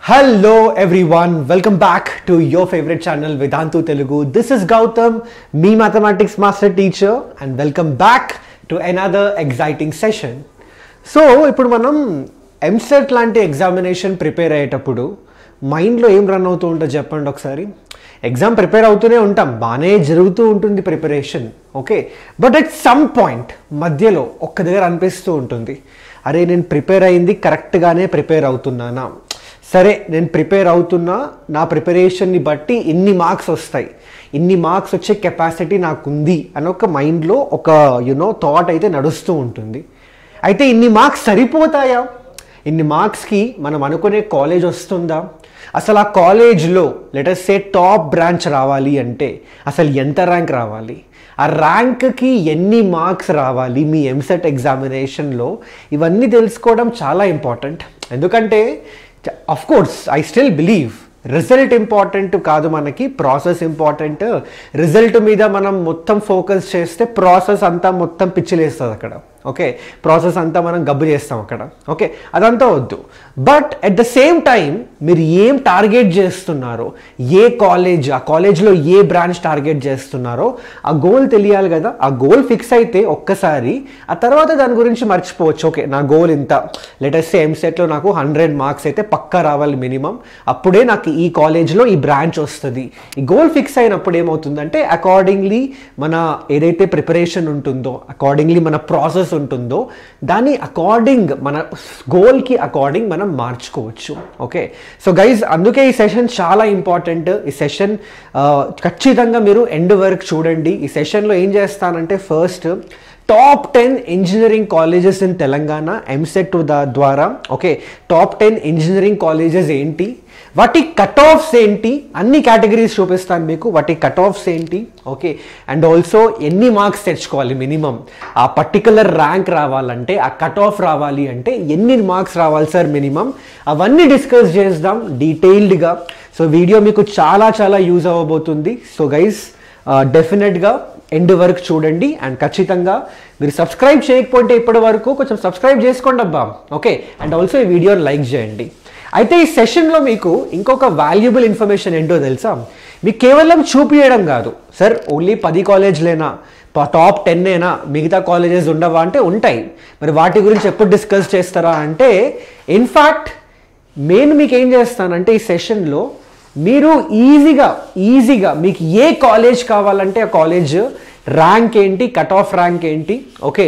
Hello everyone, welcome back to your favorite channel Vedantu Telugu. This is Gautam, me mathematics master teacher, and welcome back to another exciting session. So, ఇప్పుడు మనం MCET లాంటి examination prepare అయ్యేటప్పుడు మైండ్లో ఏం run అవుతూ ఉంటుందో చెప్పండి ఒకసారి. ఎగ్జామ్ ప్రిపేర్ అవుతూనే ఉంటాం, బాగానే జరుగుతూ ఉంటుంది preparation, okay. But at some point మధ్యలో ఒక్క దగ్గర అనిపిస్తూ ఉంటుంది, అరే నేను ప్రిపేర్ అయింది కరెక్ట్గానే ప్రిపేర్ అవుతున్నానా, సరే నేను ప్రిపేర్ అవుతున్నా, నా ప్రిపరేషన్ని బట్టి ఇన్ని మార్క్స్ వస్తాయి, ఇన్ని మార్క్స్ వచ్చే కెపాసిటీ నాకుంది అని ఒక మైండ్లో ఒక థాట్ అయితే నడుస్తూ ఉంటుంది. అయితే ఇన్ని మార్క్స్ సరిపోతాయా, ఇన్ని మార్క్స్కి మనం అనుకునే కాలేజ్ వస్తుందా, అసలు ఆ కాలేజ్లో లెటస్ సే టాప్ బ్రాంచ్ రావాలి అంటే అసలు ఎంత ర్యాంక్ రావాలి, ఆ ర్యాంక్కి ఎన్ని మార్క్స్ రావాలి మీ ఎంసెట్ ఎగ్జామినేషన్లో, ఇవన్నీ తెలుసుకోవడం చాలా ఇంపార్టెంట్. ఎందుకంటే of course I still believe result important కాదు, మనకి ప్రాసెస్ ఇంపార్టెంట్. రిజల్ట్ మీద మనం మొత్తం ఫోకస్ చేస్తే ప్రాసెస్ అంతా మొత్తం పిచ్చిలేస్తుంది అక్కడ, ఓకే. ప్రాసెస్ అంతా మనం గబ్బు చేస్తాం అక్కడ, ఓకే. అదంతా వద్దు. But at the same time మీరు ఏం టార్గెట్ చేస్తున్నారో, ఏ కాలేజ్, ఆ కాలేజ్లో ఏ బ్రాంచ్ టార్గెట్ చేస్తున్నారో ఆ గోల్ తెలియాలి కదా. ఆ గోల్ ఫిక్స్ అయితే ఒక్కసారి, ఆ తర్వాత దాని గురించి మర్చిపోవచ్చు. ఓకే, నా గోల్ ఇంత, లెటస్ సే ఎంసెట్లో నాకు 100 మార్క్స్ అయితే పక్కా రావాలి మినిమం, అప్పుడే నాకు ఈ కాలేజ్లో ఈ బ్రాంచ్ వస్తుంది. ఈ గోల్ ఫిక్స్ అయినప్పుడు ఏమవుతుందంటే అకార్డింగ్లీ మన ఏదైతే ప్రిపరేషన్ ఉంటుందో, అకార్డింగ్లీ మన ప్రాసెస్ ఉంటుందో, దాని అకార్డింగ్ మన గోల్కి అకార్డింగ్ మనం మార్చుకోవచ్చు, ఓకే. సో గైజ్, అందుకే ఈ సెషన్ చాలా ఇంపార్టెంట్. ఈ సెషన్ ఖచ్చితంగా మీరు ఎండ్ వరకు చూడండి. ఈ సెషన్లో ఏం చేస్తానంటే first top 10 engineering colleges in Telangana EAMCET ద్వారా, ఓకే. టాప్ 10 ఇంజనీరింగ్ కాలేజెస్ ఏంటి, వాటి కట్ ఆఫ్స్ ఏంటి, అన్ని కేటగిరీస్ చూపిస్తాను మీకు, వాటి కట్ ఆఫ్స్ ఏంటి, ఓకే. అండ్ ఆల్సో ఎన్ని మార్క్స్ తెచ్చుకోవాలి మినిమం, ఆ పర్టికులర్ ర్యాంక్ రావాలంటే, ఆ కట్ ఆఫ్ రావాలి అంటే ఎన్ని మార్క్స్ రావాలి సార్ మినిమం, అవన్నీ డిస్కస్ చేద్దాం డీటెయిల్డ్గా. సో వీడియో మీకు చాలా చాలా యూజ్ అవ్వబోతుంది. సో గైస్, డెఫినెట్గా ఎండ్ వరకు చూడండి. అండ్ ఖచ్చితంగా మీరు సబ్స్క్రైబ్ చేయకపోతే ఇప్పటి వరకు కొంచెం సబ్స్క్రైబ్ చేసుకోండి అబ్బా, ఓకే. అండ్ ఆల్సో ఈ వీడియోని లైక్ చేయండి. అయితే ఈ సెషన్లో మీకు ఇంకొక వాల్యుబుల్ ఇన్ఫర్మేషన్ ఏంటో తెలుసా, మీకు కేవలం చూపించడం కాదు, సార్ ఓన్లీ 10 కాలేజ్లేనా, టాప్ 10ఏనా, మిగతా కాలేజెస్ ఉండవా అంటే ఉంటాయి, మరి వాటి గురించి ఎప్పుడు డిస్కస్ చేస్తారా అంటే, ఇన్ఫ్యాక్ట్ నేను మీకు ఏం చేస్తానంటే ఈ సెషన్లో మీరు ఈజీగా మీకు ఏ కాలేజ్ కావాలంటే ఆ కాలేజ్ ర్యాంక్ ఏంటి, కట్ ఆఫ్ ర్యాంక్ ఏంటి, ఓకే,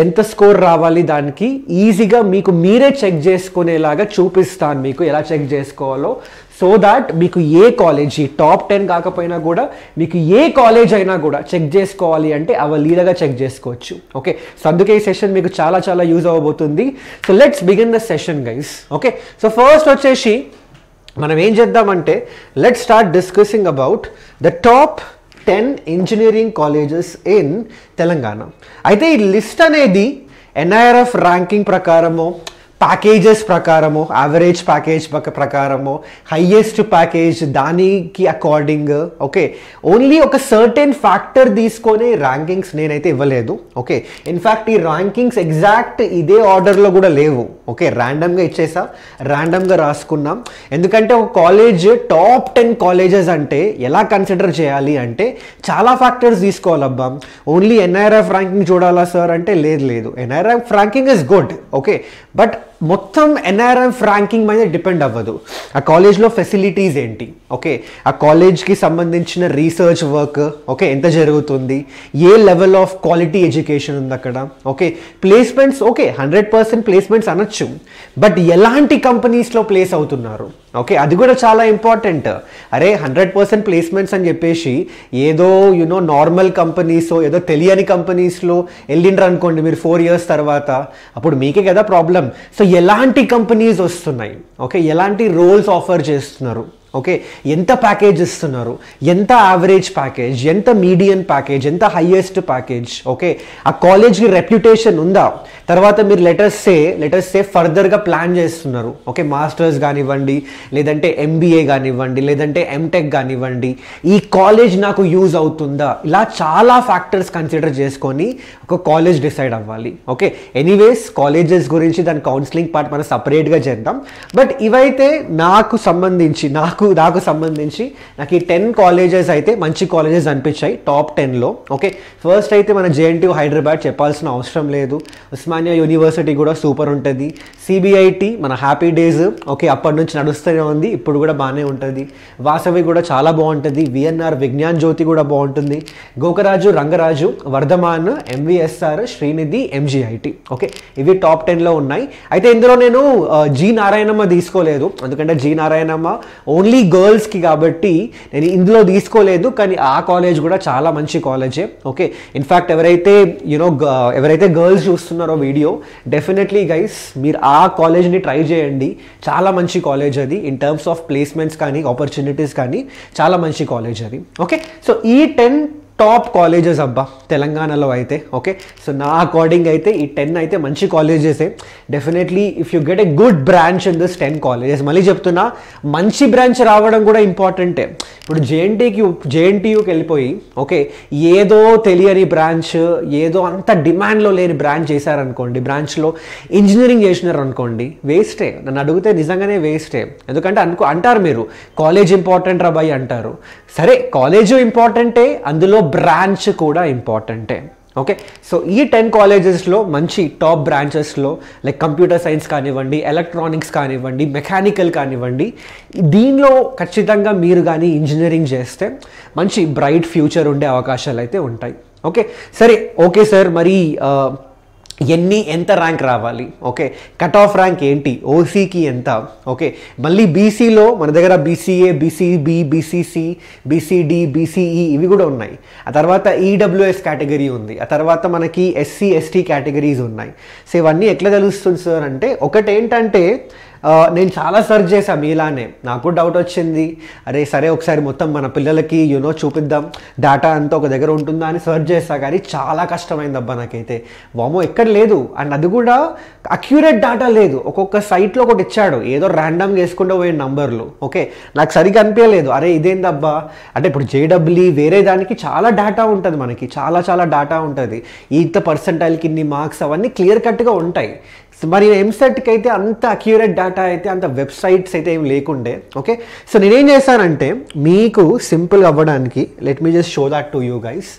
ఎంత స్కోర్ రావాలి, దానికి ఈజీగా మీకు మీరే చెక్ చేసుకునేలాగా చూపిస్తాను మీకు ఎలా చెక్ చేసుకోవాలో. సో దాట్ మీకు ఏ కాలేజ్, ఈ టాప్ 10 కాకపోయినా కూడా మీకు ఏ కాలేజ్ అయినా కూడా చెక్ చేసుకోవాలి అంటే అవలీలగా చెక్ చేసుకోవచ్చు, ఓకే. సో అందుకే ఈ సెషన్ మీకు చాలా చాలా యూజ్ అవ్వబోతుంది. So let's begin the session guys, okay. So first వచ్చేసి మనం ఏం చేద్దామంటే let's start discussing about the top 10 engineering colleges in Telangana. అయితే ఈ లిస్ట్ అనేది NIRF ర్యాంకింగ్ ప్రకారము, ప్యాకేజెస్ ప్రకారము, యావరేజ్ ప్యాకేజ్ ప్రకారము, హైయెస్ట్ ప్యాకేజ్ దానికి అకార్డింగ్, ఓకే. ఓన్లీ ఒక సర్టెన్ ఫ్యాక్టర్ తీసుకొని ర్యాంకింగ్స్ నేనైతే ఇవ్వలేదు, ఓకే. ఇన్ఫ్యాక్ట్ ఈ ర్యాంకింగ్స్ ఎగ్జాక్ట్ ఇదే ఆర్డర్లో కూడా లేవు, ఓకే. ర్యాండమ్గా ఇచ్చేసా, ర్యాండమ్గా రాసుకున్నాం. ఎందుకంటే ఒక కాలేజ్ టాప్ 10 కాలేజెస్ అంటే ఎలా కన్సిడర్ చేయాలి అంటే చాలా ఫ్యాక్టర్స్ తీసుకోవాలబ్బా. ఓన్లీ NIRF ర్యాంకింగ్ చూడాలా సార్ అంటే లేదు, NIRF ranking is good, okay. But మొత్తం NIRF ర్యాంకింగ్ మీద డిపెండ్ అవ్వదు. ఆ కాలేజ్లో ఫెసిలిటీస్ ఏంటి, ఓకే, ఆ కాలేజ్కి సంబంధించిన రీసెర్చ్ వర్క్, ఓకే, ఎంత జరుగుతుంది, ఏ లెవెల్ ఆఫ్ క్వాలిటీ ఎడ్యుకేషన్ ఉంది అక్కడ, ఓకే. ప్లేస్మెంట్స్, ఓకే, 100% ప్లేస్మెంట్స్ అనొచ్చు, బట్ ఎలాంటి కంపెనీస్లో ప్లేస్ అవుతున్నారు, ఓకే, అది కూడా చాలా ఇంపార్టెంట్. అరే 100% ప్లేస్మెంట్స్ అని చెప్పేసి ఏదో నార్మల్ కంపెనీస్, ఏదో తెలియని కంపెనీస్లో వెళ్ళిండ్రు అనుకోండి మీరు 4 years తర్వాత, అప్పుడు మీకే కదా ప్రాబ్లం. సో ఎలాంటి కంపెనీస్ వస్తున్నాయి, ఓకే, ఎలాంటి రోల్స్ ఆఫర్ చేస్తున్నారు, ఓకే, ఎంత ప్యాకేజ్ ఇస్తున్నారు, ఎంత యావరేజ్ ప్యాకేజ్, ఎంత మీడియన్ ప్యాకేజ్, ఎంత హైయెస్ట్ ప్యాకేజ్, ఓకే. ఆ కాలేజ్కి రెప్యుటేషన్ ఉందా, తర్వాత మీరు లెటర్స్ సే ఫర్దర్గా ప్లాన్ చేస్తున్నారు, ఓకే, మాస్టర్స్ కానివ్వండి, లేదంటే ఎంబీఏ కానివ్వండి, లేదంటే ఎంటెక్ కానివ్వండి, ఈ కాలేజ్ నాకు యూజ్ అవుతుందా, ఇలా చాలా ఫ్యాక్టర్స్ కన్సిడర్ చేసుకొని ఒక కాలేజ్ డిసైడ్ అవ్వాలి. ఓకే, ఎనీవేస్ కాలేజెస్ గురించి దాని కౌన్సిలింగ్ పార్ట్ మనం సపరేట్గా చేద్దాం. బట్ ఇవైతే నాకు సంబంధించి నాకు ఈ 10 కాలేజెస్ అయితే మంచి కాలేజెస్ అనిపించాయి టాప్ 10లో. ఓకే, ఫస్ట్ అయితే మన జేఎన్టీయూ హైదరాబాద్ చెప్పాల్సిన అవసరం లేదు, ఉస్మానియా యూనివర్సిటీ కూడా సూపర్ ఉంటుంది, సిబిఐటి మన హ్యాపీ డేస్, ఓకే, అప్పటి నుంచి నడుస్తూనే ఉంది, ఇప్పుడు కూడా బాగానే ఉంటుంది, వాసవి కూడా చాలా బాగుంటుంది, విఎన్ఆర్ విజ్ఞాన్ జ్యోతి కూడా బాగుంటుంది, Gokaraju Rangaraju, Vardhaman, MVSR, Sreenidhi, MGIT. Okay, ఇవి టాప్ 10లో ఉన్నాయి. అయితే ఇందులో నేను జి నారాయణమ్మ తీసుకోలేదు, ఎందుకంటే జి నారాయణమ్మ ఓన్లీ గర్ల్స్కి కాబట్టి నేను ఇందులో తీసుకోలేదు. కానీ ఆ కాలేజ్ కూడా చాలా మంచి కాలేజే. ఓకే, ఇన్ఫ్యాక్ట్ ఎవరైతే గర్ల్స్ చూస్తున్నారో వీడియో, డెఫినెట్లీ గైస్ మీరు ఆ కాలేజ్ని ట్రై చేయండి, చాలా మంచి కాలేజ్ అది. ఇన్ టర్మ్స్ ఆఫ్ ప్లేస్మెంట్స్ కానీ ఆపర్చునిటీస్ కానీ చాలా మంచి కాలేజ్ అది. ఓకే, సో ఈ 10 టాప్ కాలేజెస్ అబ్బా తెలంగాణలో అయితే. ఓకే, సో నా అకార్డింగ్ అయితే ఈ 10 అయితే మంచి కాలేజెసే. Definitely if you get a good branch in this 10 colleges, మళ్ళీ చెప్తున్నా మంచి బ్రాంచ్ రావడం కూడా ఇంపార్టెంటే. ఇప్పుడు జేఎన్టీయూకి వెళ్ళిపోయి ఓకే ఏదో తెలియని బ్రాంచ్, ఏదో అంత డిమాండ్లో లేని బ్రాంచ్ చేశారనుకోండి, బ్రాంచ్లో ఇంజనీరింగ్ చేసినారు అనుకోండి, వేస్టే. నన్ను అడిగితే నిజంగానే వేస్టే. ఎందుకంటే అంటారు మీరు కాలేజ్ ఇంపార్టెంట్ రాబాయి అంటారు. సరే కాలేజు ఇంపార్టెంటే, అందులో బ్రాంచ్ కూడా ఇంపార్టెంటే. ఓకే, సో ఈ 10 కాలేజెస్లో మంచి టాప్ బ్రాంచెస్లో లైక్ కంప్యూటర్ సైన్స్ కానివ్వండి, ఎలక్ట్రానిక్స్ కానివ్వండి, మెకానికల్ కానివ్వండి, దీనిలో ఖచ్చితంగా మీరు కానీ ఇంజనీరింగ్ చేస్తే మంచి బ్రైట్ ఫ్యూచర్ ఉండే అవకాశాలు అయితే ఉంటాయి. ఓకే, సరే ఓకే సార్, మరి ఎంత ర్యాంక్ రావాలి, ఓకే, కట్ ఆఫ్ ర్యాంక్ ఏంటి, ఓసీకి ఎంత, ఓకే, మళ్ళీ బీసీలో మన దగ్గర BCA, BCB, BCC, BCD, BCE ఇవి కూడా ఉన్నాయి. ఆ తర్వాత ఈడబ్ల్యూఎస్ కేటగిరీ ఉంది, ఆ తర్వాత మనకి ఎస్సీ ఎస్టీ కేటగిరీస్ ఉన్నాయి. సో ఇవన్నీ ఎట్లా తెలుస్తుంది సార్ అంటే, ఒకటి ఏంటంటే నేను చాలా సెర్చ్ చేశాను మీలానే, నాకు డౌట్ వచ్చింది, అరే సరే ఒకసారి మొత్తం మన పిల్లలకి చూపిద్దాం, డేటా అంతా ఒక దగ్గర ఉంటుందా అని సెర్చ్ చేస్తా. కానీ చాలా కష్టమైంది అబ్బా నాకైతే, వామో ఎక్కడ లేదు. అండ్ అది కూడా అక్యూరేట్ డేటా లేదు, ఒక్కొక్క సైట్లో ఒకటి ఇచ్చాడు, ఏదో ర్యాండమ్గా వేసుకుంటూ పోయిన నంబర్లు. ఓకే, నాకు సరిగ్గా అనిపించలేదు, అరే ఇదేందబ్బా అంటే. ఇప్పుడు జేడబ్ల్యూ వేరే దానికి చాలా డేటా ఉంటుంది, మనకి చాలా డేటా ఉంటుంది, ఇంత పర్సెంటైల్కి ఇన్ని మార్క్స్ అవన్నీ క్లియర్ కట్గా ఉంటాయి. మరి ఎంసెట్కి అయితే అంత అక్యూరేట్ డేటా అయితే, అంత వెబ్సైట్స్ అయితే ఏం లేకుండే. ఓకే, సో నేనేం చేశానంటే మీకు సింపుల్ అవ్వడానికి let me just show that to you guys.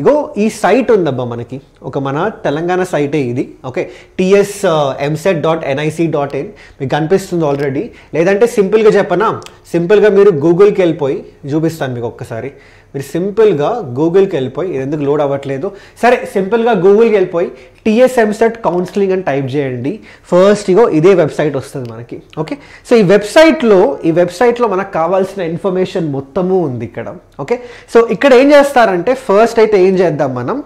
ఇగో ఈ సైట్ ఉందబ్బా మనకి, ఒక మన తెలంగాణ సైటే ఇది. ఓకే, TSMset.nic.in మీకు కనిపిస్తుంది ఆల్రెడీ. లేదంటే సింపుల్గా చెప్పనా, సింపుల్గా మీరు గూగుల్కి వెళ్ళిపోయి చూపిస్తాను మీకు ఒక్కసారి. మీరు సింపుల్గా గూగుల్కి వెళ్ళిపోయి, ఇది ఎందుకు లోడ్ అవ్వట్లేదు, సరే సింపుల్గా గూగుల్కి వెళ్ళిపోయి TSMset కౌన్సిలింగ్ అని టైప్ చేయండి. ఫస్ట్ ఇగో ఇదే వెబ్సైట్ వస్తుంది మనకి. ఓకే, సో ఈ వెబ్సైట్లో మనకు కావాల్సిన ఇన్ఫర్మేషన్ మొత్తము ఉంది ఇక్కడ. ఓకే, సో ఇక్కడ ఏం చేస్తారంటే ఫస్ట్ అయితే ఏం చేద్దాం మనం,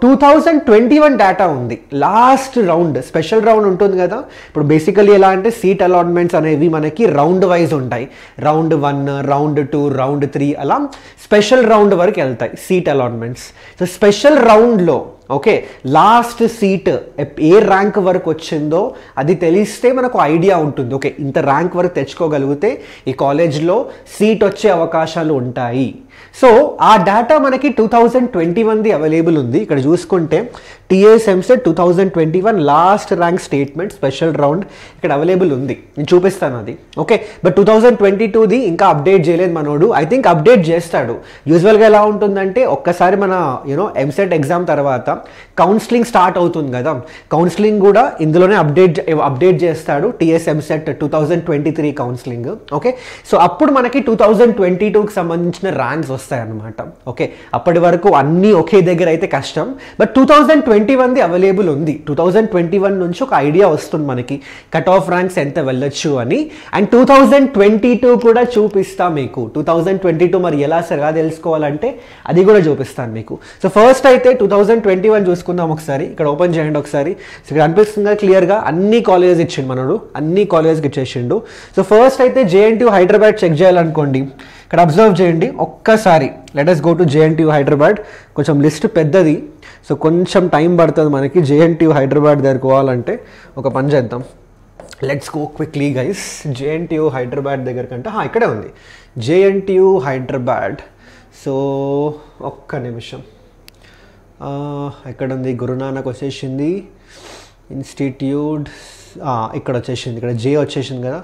2021 డేటా ఉంది, లాస్ట్ రౌండ్ స్పెషల్ రౌండ్ ఉంటుంది కదా. ఇప్పుడు బేసికలీ ఎలా అంటే సీట్ అలాట్మెంట్స్ అనేవి మనకి రౌండ్ వైజ్ ఉంటాయి, రౌండ్ 1, రౌండ్ 2, రౌండ్ 3 అలా స్పెషల్ రౌండ్ వరకు వెళ్తాయి సీట్ అలాట్మెంట్స్. సో స్పెషల్ రౌండ్లో ఓకే లాస్ట్ సీట్ ఏ ర్యాంక్ వరకు వచ్చిందో అది తెలిస్తే మనకు ఐడియా ఉంటుంది. ఓకే ఇంత ర్యాంక్ వరకు తెచ్చుకోగలిగితే ఈ కాలేజ్లో సీట్ వచ్చే అవకాశాలు ఉంటాయి. సో ఆ డేటా మనకి 2021ది అవైలబుల్ ఉంది. ఇక్కడ చూసుకుంటే TSMset 2021 last rank statement special round ఇక్కడ అవైలబుల్ ఉంది, నేను చూపిస్తాను అది. ఓకే బట్ 2022ది ఇంకా అప్డేట్ చేయలేదు మనోడు, ఐ థింక్ అప్డేట్ చేస్తాడు. యూజువల్గా ఎలా ఉంటుందంటే ఒక్కసారి మన ఎంసెట్ ఎగ్జామ్ తర్వాత కౌన్సిలింగ్ స్టార్ట్ అవుతుంది కదా, కౌన్సిలింగ్ కూడా ఇందులోనే అప్డేట్ చేస్తాడు TSMset 2023 కౌన్సిలింగ్. ఓకే సో అప్పుడు మనకి 2022కి సంబంధించిన ర్యాంక్స్ వస్తాయి అన్నమాట. ఓకే అప్పటి వరకు అన్నీ ఒకే దగ్గర అయితే కష్టం, బట్ 2021ది అవైలబుల్ ఉంది. 2021 నుంచి ఒక ఐడియా వస్తుంది మనకి కట్ ఆఫ్ ర్యాంక్స్ ఎంత వెళ్ళొచ్చు అని. అండ్ 2022 కూడా చూపిస్తా మీకు. 2022 మరి ఎలా తెలుసుకోవాలంటే అది కూడా చూపిస్తాను మీకు. సో ఫస్ట్ అయితే 2021 చూసుకుందాం ఒకసారి. ఇక్కడ ఓపెన్ చేయండి ఒకసారి. సో ఇక్కడ అనిపిస్తుంది క్లియర్గా అన్ని కాలేజెస్ ఇచ్చిండు మనోడు, అన్ని కాలేజెస్కి ఇచ్చేసిండు. సో ఫస్ట్ అయితే JNTU హైదరాబాద్ చెక్ చేయాలనుకోండి, ఇక్కడ అబ్జర్వ్ చేయండి ఒక్కసారి. Let us go to JNTU Hyderabad. కొంచెం లిస్ట్ పెద్దది, సో కొంచెం టైం పడుతుంది మనకి JNTU హైదరాబాద్ దగ్గరికి పోవాలంటే. ఒక పని చేద్దాం, let's go quickly guys. JNTU Hyderabad దగ్గర కంటే ఇక్కడే ఉంది JNTU హైదరాబాద్. సో ఒక్క నిమిషం, ఎక్కడ ఉంది? గురునానక్ వచ్చేసింది, ఇన్స్టిట్యూట్ ఇక్కడ వచ్చేసింది, ఇక్కడ జే వచ్చేసింది కదా.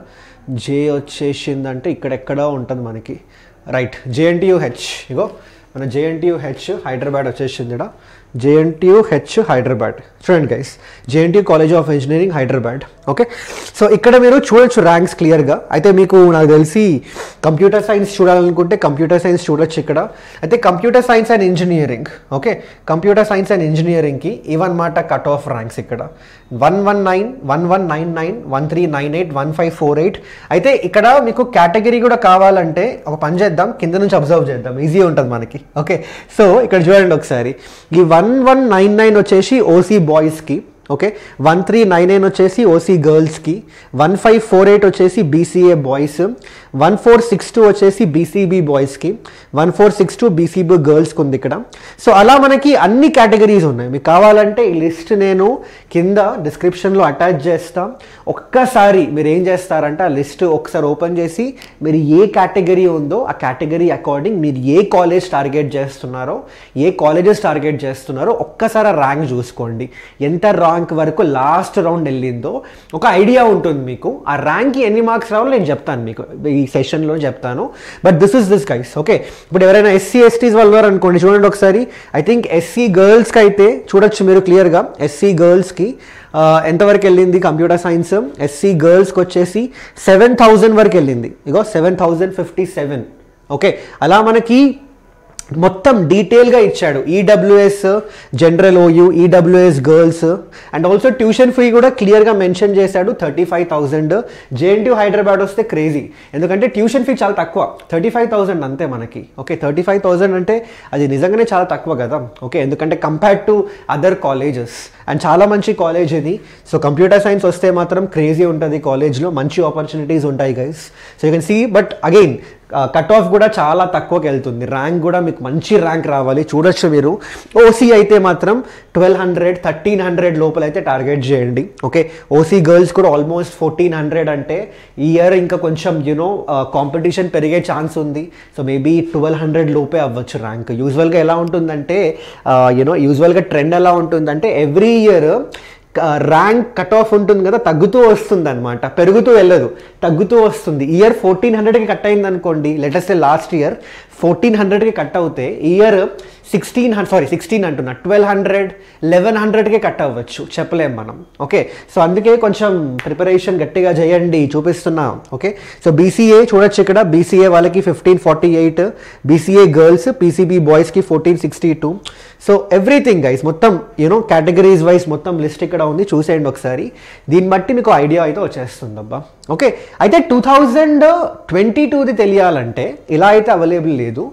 జే వచ్చేసిందంటే ఇక్కడెక్కడో ఉంటుంది మనకి, రైట్. JNTUH, ఇగో మన JNTUH హైదరాబాద్ వచ్చేసింది ఇక్కడ. JNTUH హైదరాబాద్ చూడండి guys, JNTU college of engineering Hyderabad. Okay, so ఇక్కడ మీరు చూడొచ్చు ర్యాంక్స్ క్లియర్గా. అయితే మీకు నాకు తెలిసి కంప్యూటర్ సైన్స్ చూడాలనుకుంటే కంప్యూటర్ సైన్స్ చూడొచ్చు ఇక్కడ. అయితే computer science and engineering, okay, computer science and ఇంజనీరింగ్కి ఇవన్నమాట కట్ ఆఫ్ ర్యాంక్స్ ఇక్కడ. 119, 1199, 1398, 1548. అయితే ఇక్కడ మీకు కేటగిరీ కూడా కావాలంటే ఒక పని చేద్దాం, కింద నుంచి అబ్జర్వ్ చేద్దాం, ఈజీ ఉంటుంది మనకి. ఓకే, సో ఇక్కడ చూడండి ఒకసారి. ఈ 1199 వచ్చేసి ఓసీ బాయ్స్కి, ఓకే, 1399 వచ్చేసి ఓసీ గర్ల్స్కి, 1548 వచ్చేసి BCA బాయ్స్, 1462 వచ్చేసి BCB బాయ్స్కి, 1462 BCB గర్ల్స్కి ఉంది ఇక్కడ. సో అలా మనకి అన్ని కేటగిరీస్ ఉన్నాయి. మీకు కావాలంటే ఈ లిస్ట్ నేను కింద డిస్క్రిప్షన్లో అటాచ్ చేస్తాం. ఒక్కసారి మీరు ఏం చేస్తారంటే ఆ లిస్ట్ ఒకసారి ఓపెన్ చేసి మీరు ఏ కేటగిరీ ఉందో ఆ కేటగిరీ అకార్డింగ్ మీరు ఏ కాలేజ్ టార్గెట్ చేస్తున్నారో, ఏ కాలేజెస్ టార్గెట్ చేస్తున్నారో ఒక్కసారి ర్యాంక్ చూసుకోండి. ఎంత ర్యాంక్ వరకు లాస్ట్ రౌండ్ వెళ్ళిందో ఒక ఐడియా ఉంటుంది మీకు. ఆ ర్యాంక్కి ఎన్ని మార్క్స్ రావాలో నేను చెప్తాను మీకు, ఈ సెషన్లో చెప్తాను. But this is this guys. Okay, ఇప్పుడు ఎవరైనా SC STs వాళ్ళు ఉన్నారనుకోండి, చూడండి ఒకసారి. ఐ థింక్ SC గర్ల్స్కి అయితే చూడొచ్చు మీరు క్లియర్గా. SC గర్ల్స్కి ఎంతవరకు వెళ్ళింది కంప్యూటర్ సైన్స్? SC గర్ల్స్కి వచ్చేసి 7000 వరకు వెళ్ళింది. ఇగో 7057. ఓకే, అలా మనకి మొత్తం డీటెయిల్గా ఇచ్చాడు. EWS general OU, EWS girls and also tuition fee కూడా క్లియర్గా మెన్షన్ చేశాడు 35,000. JNTU హైదరాబాద్ వస్తే క్రేజీ, ఎందుకంటే ట్యూషన్ ఫీ చాలా తక్కువ, 35,000 అంతే మనకి. ఓకే, 35,000 అంటే అది నిజంగానే చాలా తక్కువ కదా. ఓకే, ఎందుకంటే compared to other colleges and చాలా మంచి కాలేజ్ ఇది. సో కంప్యూటర్ సైన్స్ వస్తే మాత్రం క్రేజీ ఉంటుంది కాలేజ్లో, మంచి ఆపర్చునిటీస్ ఉంటాయి guys. So you can see. But again cut off కూడా చాలా తక్కువకి వెళ్తుంది. ర్యాంక్ కూడా మీకు మంచి ర్యాంక్ రావాలి, చూడొచ్చు మీరు. ఓసీ అయితే మాత్రం 1200, 1300 లోపల అయితే టార్గెట్ చేయండి. ఓకే, ఓసీ గర్ల్స్ కూడా ఆల్మోస్ట్ 1400 అంటే ఈ ఇయర్ ఇంకా కొంచెం కాంపిటీషన్ పెరిగే ఛాన్స్ ఉంది. సో మేబీ 1200 లోపే అవ్వచ్చు ర్యాంక్. యూజువల్గా ఎలా ఉంటుందంటే యూజువల్గా ట్రెండ్ ఎలా ఉంటుందంటే every year rank cut off ఉంటుంది కదా, తగ్గుతూ వస్తుంది అనమాట, పెరుగుతూ వెళ్ళదు, తగ్గుతూ వస్తుంది. ఇయర్ 1400కి కట్ అయింది అనుకోండి, లెటెస్ట్ లాస్ట్ ఇయర్ 1400కి కట్ అవుతే ఈ ఇయర్ 16 అంటున్నా 1200, 1100కే కట్ అవ్వచ్చు, చెప్పలేం మనం. ఓకే, సో అందుకే కొంచెం ప్రిపరేషన్ గట్టిగా చేయండి, చూపిస్తున్నాం. ఓకే, సో BCA చూడొచ్చు ఇక్కడ. BCA వాళ్ళకి 1548, BCA గర్ల్స్, PCB బాయ్స్కి 1462. సో ఎవ్రీథింగ్ గైస్, మొత్తం కేటగిరీస్ వైజ్ మొత్తం లిస్ట్ ఇక్కడ ఉంది, చూసేయండి ఒకసారి. దీన్ని బట్టి మీకు ఐడియా అయితే వచ్చేస్తుంది అబ్బా. ఓకే, అయితే 2022ది తెలియాలంటే ఇలా అయితే అవైలబుల్ లేదు.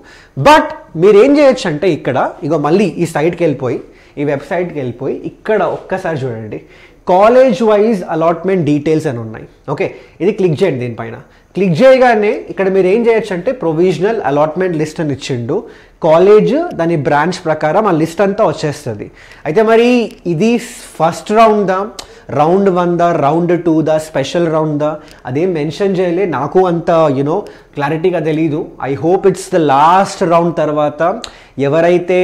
బట్ మీరు ఏం చేయొచ్చు అంటే ఇక్కడ ఇగో మళ్ళీ ఈ సైట్కి వెళ్ళిపోయి, ఈ వెబ్సైట్కి వెళ్ళిపోయి ఇక్కడ ఒక్కసారి చూడండి, కాలేజ్ వైజ్ అలాట్మెంట్ డీటెయిల్స్ అని ఉన్నాయి. ఓకే, ఇది క్లిక్ చేయండి. దీనిపైన క్లిక్ చేయగానే ఇక్కడ మీరు ఏం చేయొచ్చు అంటే ప్రొవిజనల్ అలాట్మెంట్ లిస్ట్ అని ఇచ్చిండు. కాలేజ్ దాని బ్రాంచ్ ప్రకారం ఆ లిస్ట్ అంతా వచ్చేస్తుంది. అయితే మరి ఇది ఫస్ట్ రౌండ్దా, రౌండ్ 1దా, రౌండ్ 2దా, స్పెషల్ రౌండ్దా, అదేం మెన్షన్ చేయలే. నాకు అంత క్లారిటీగా తెలీదు. I hope it's the last round తర్వాత ఎవరైతే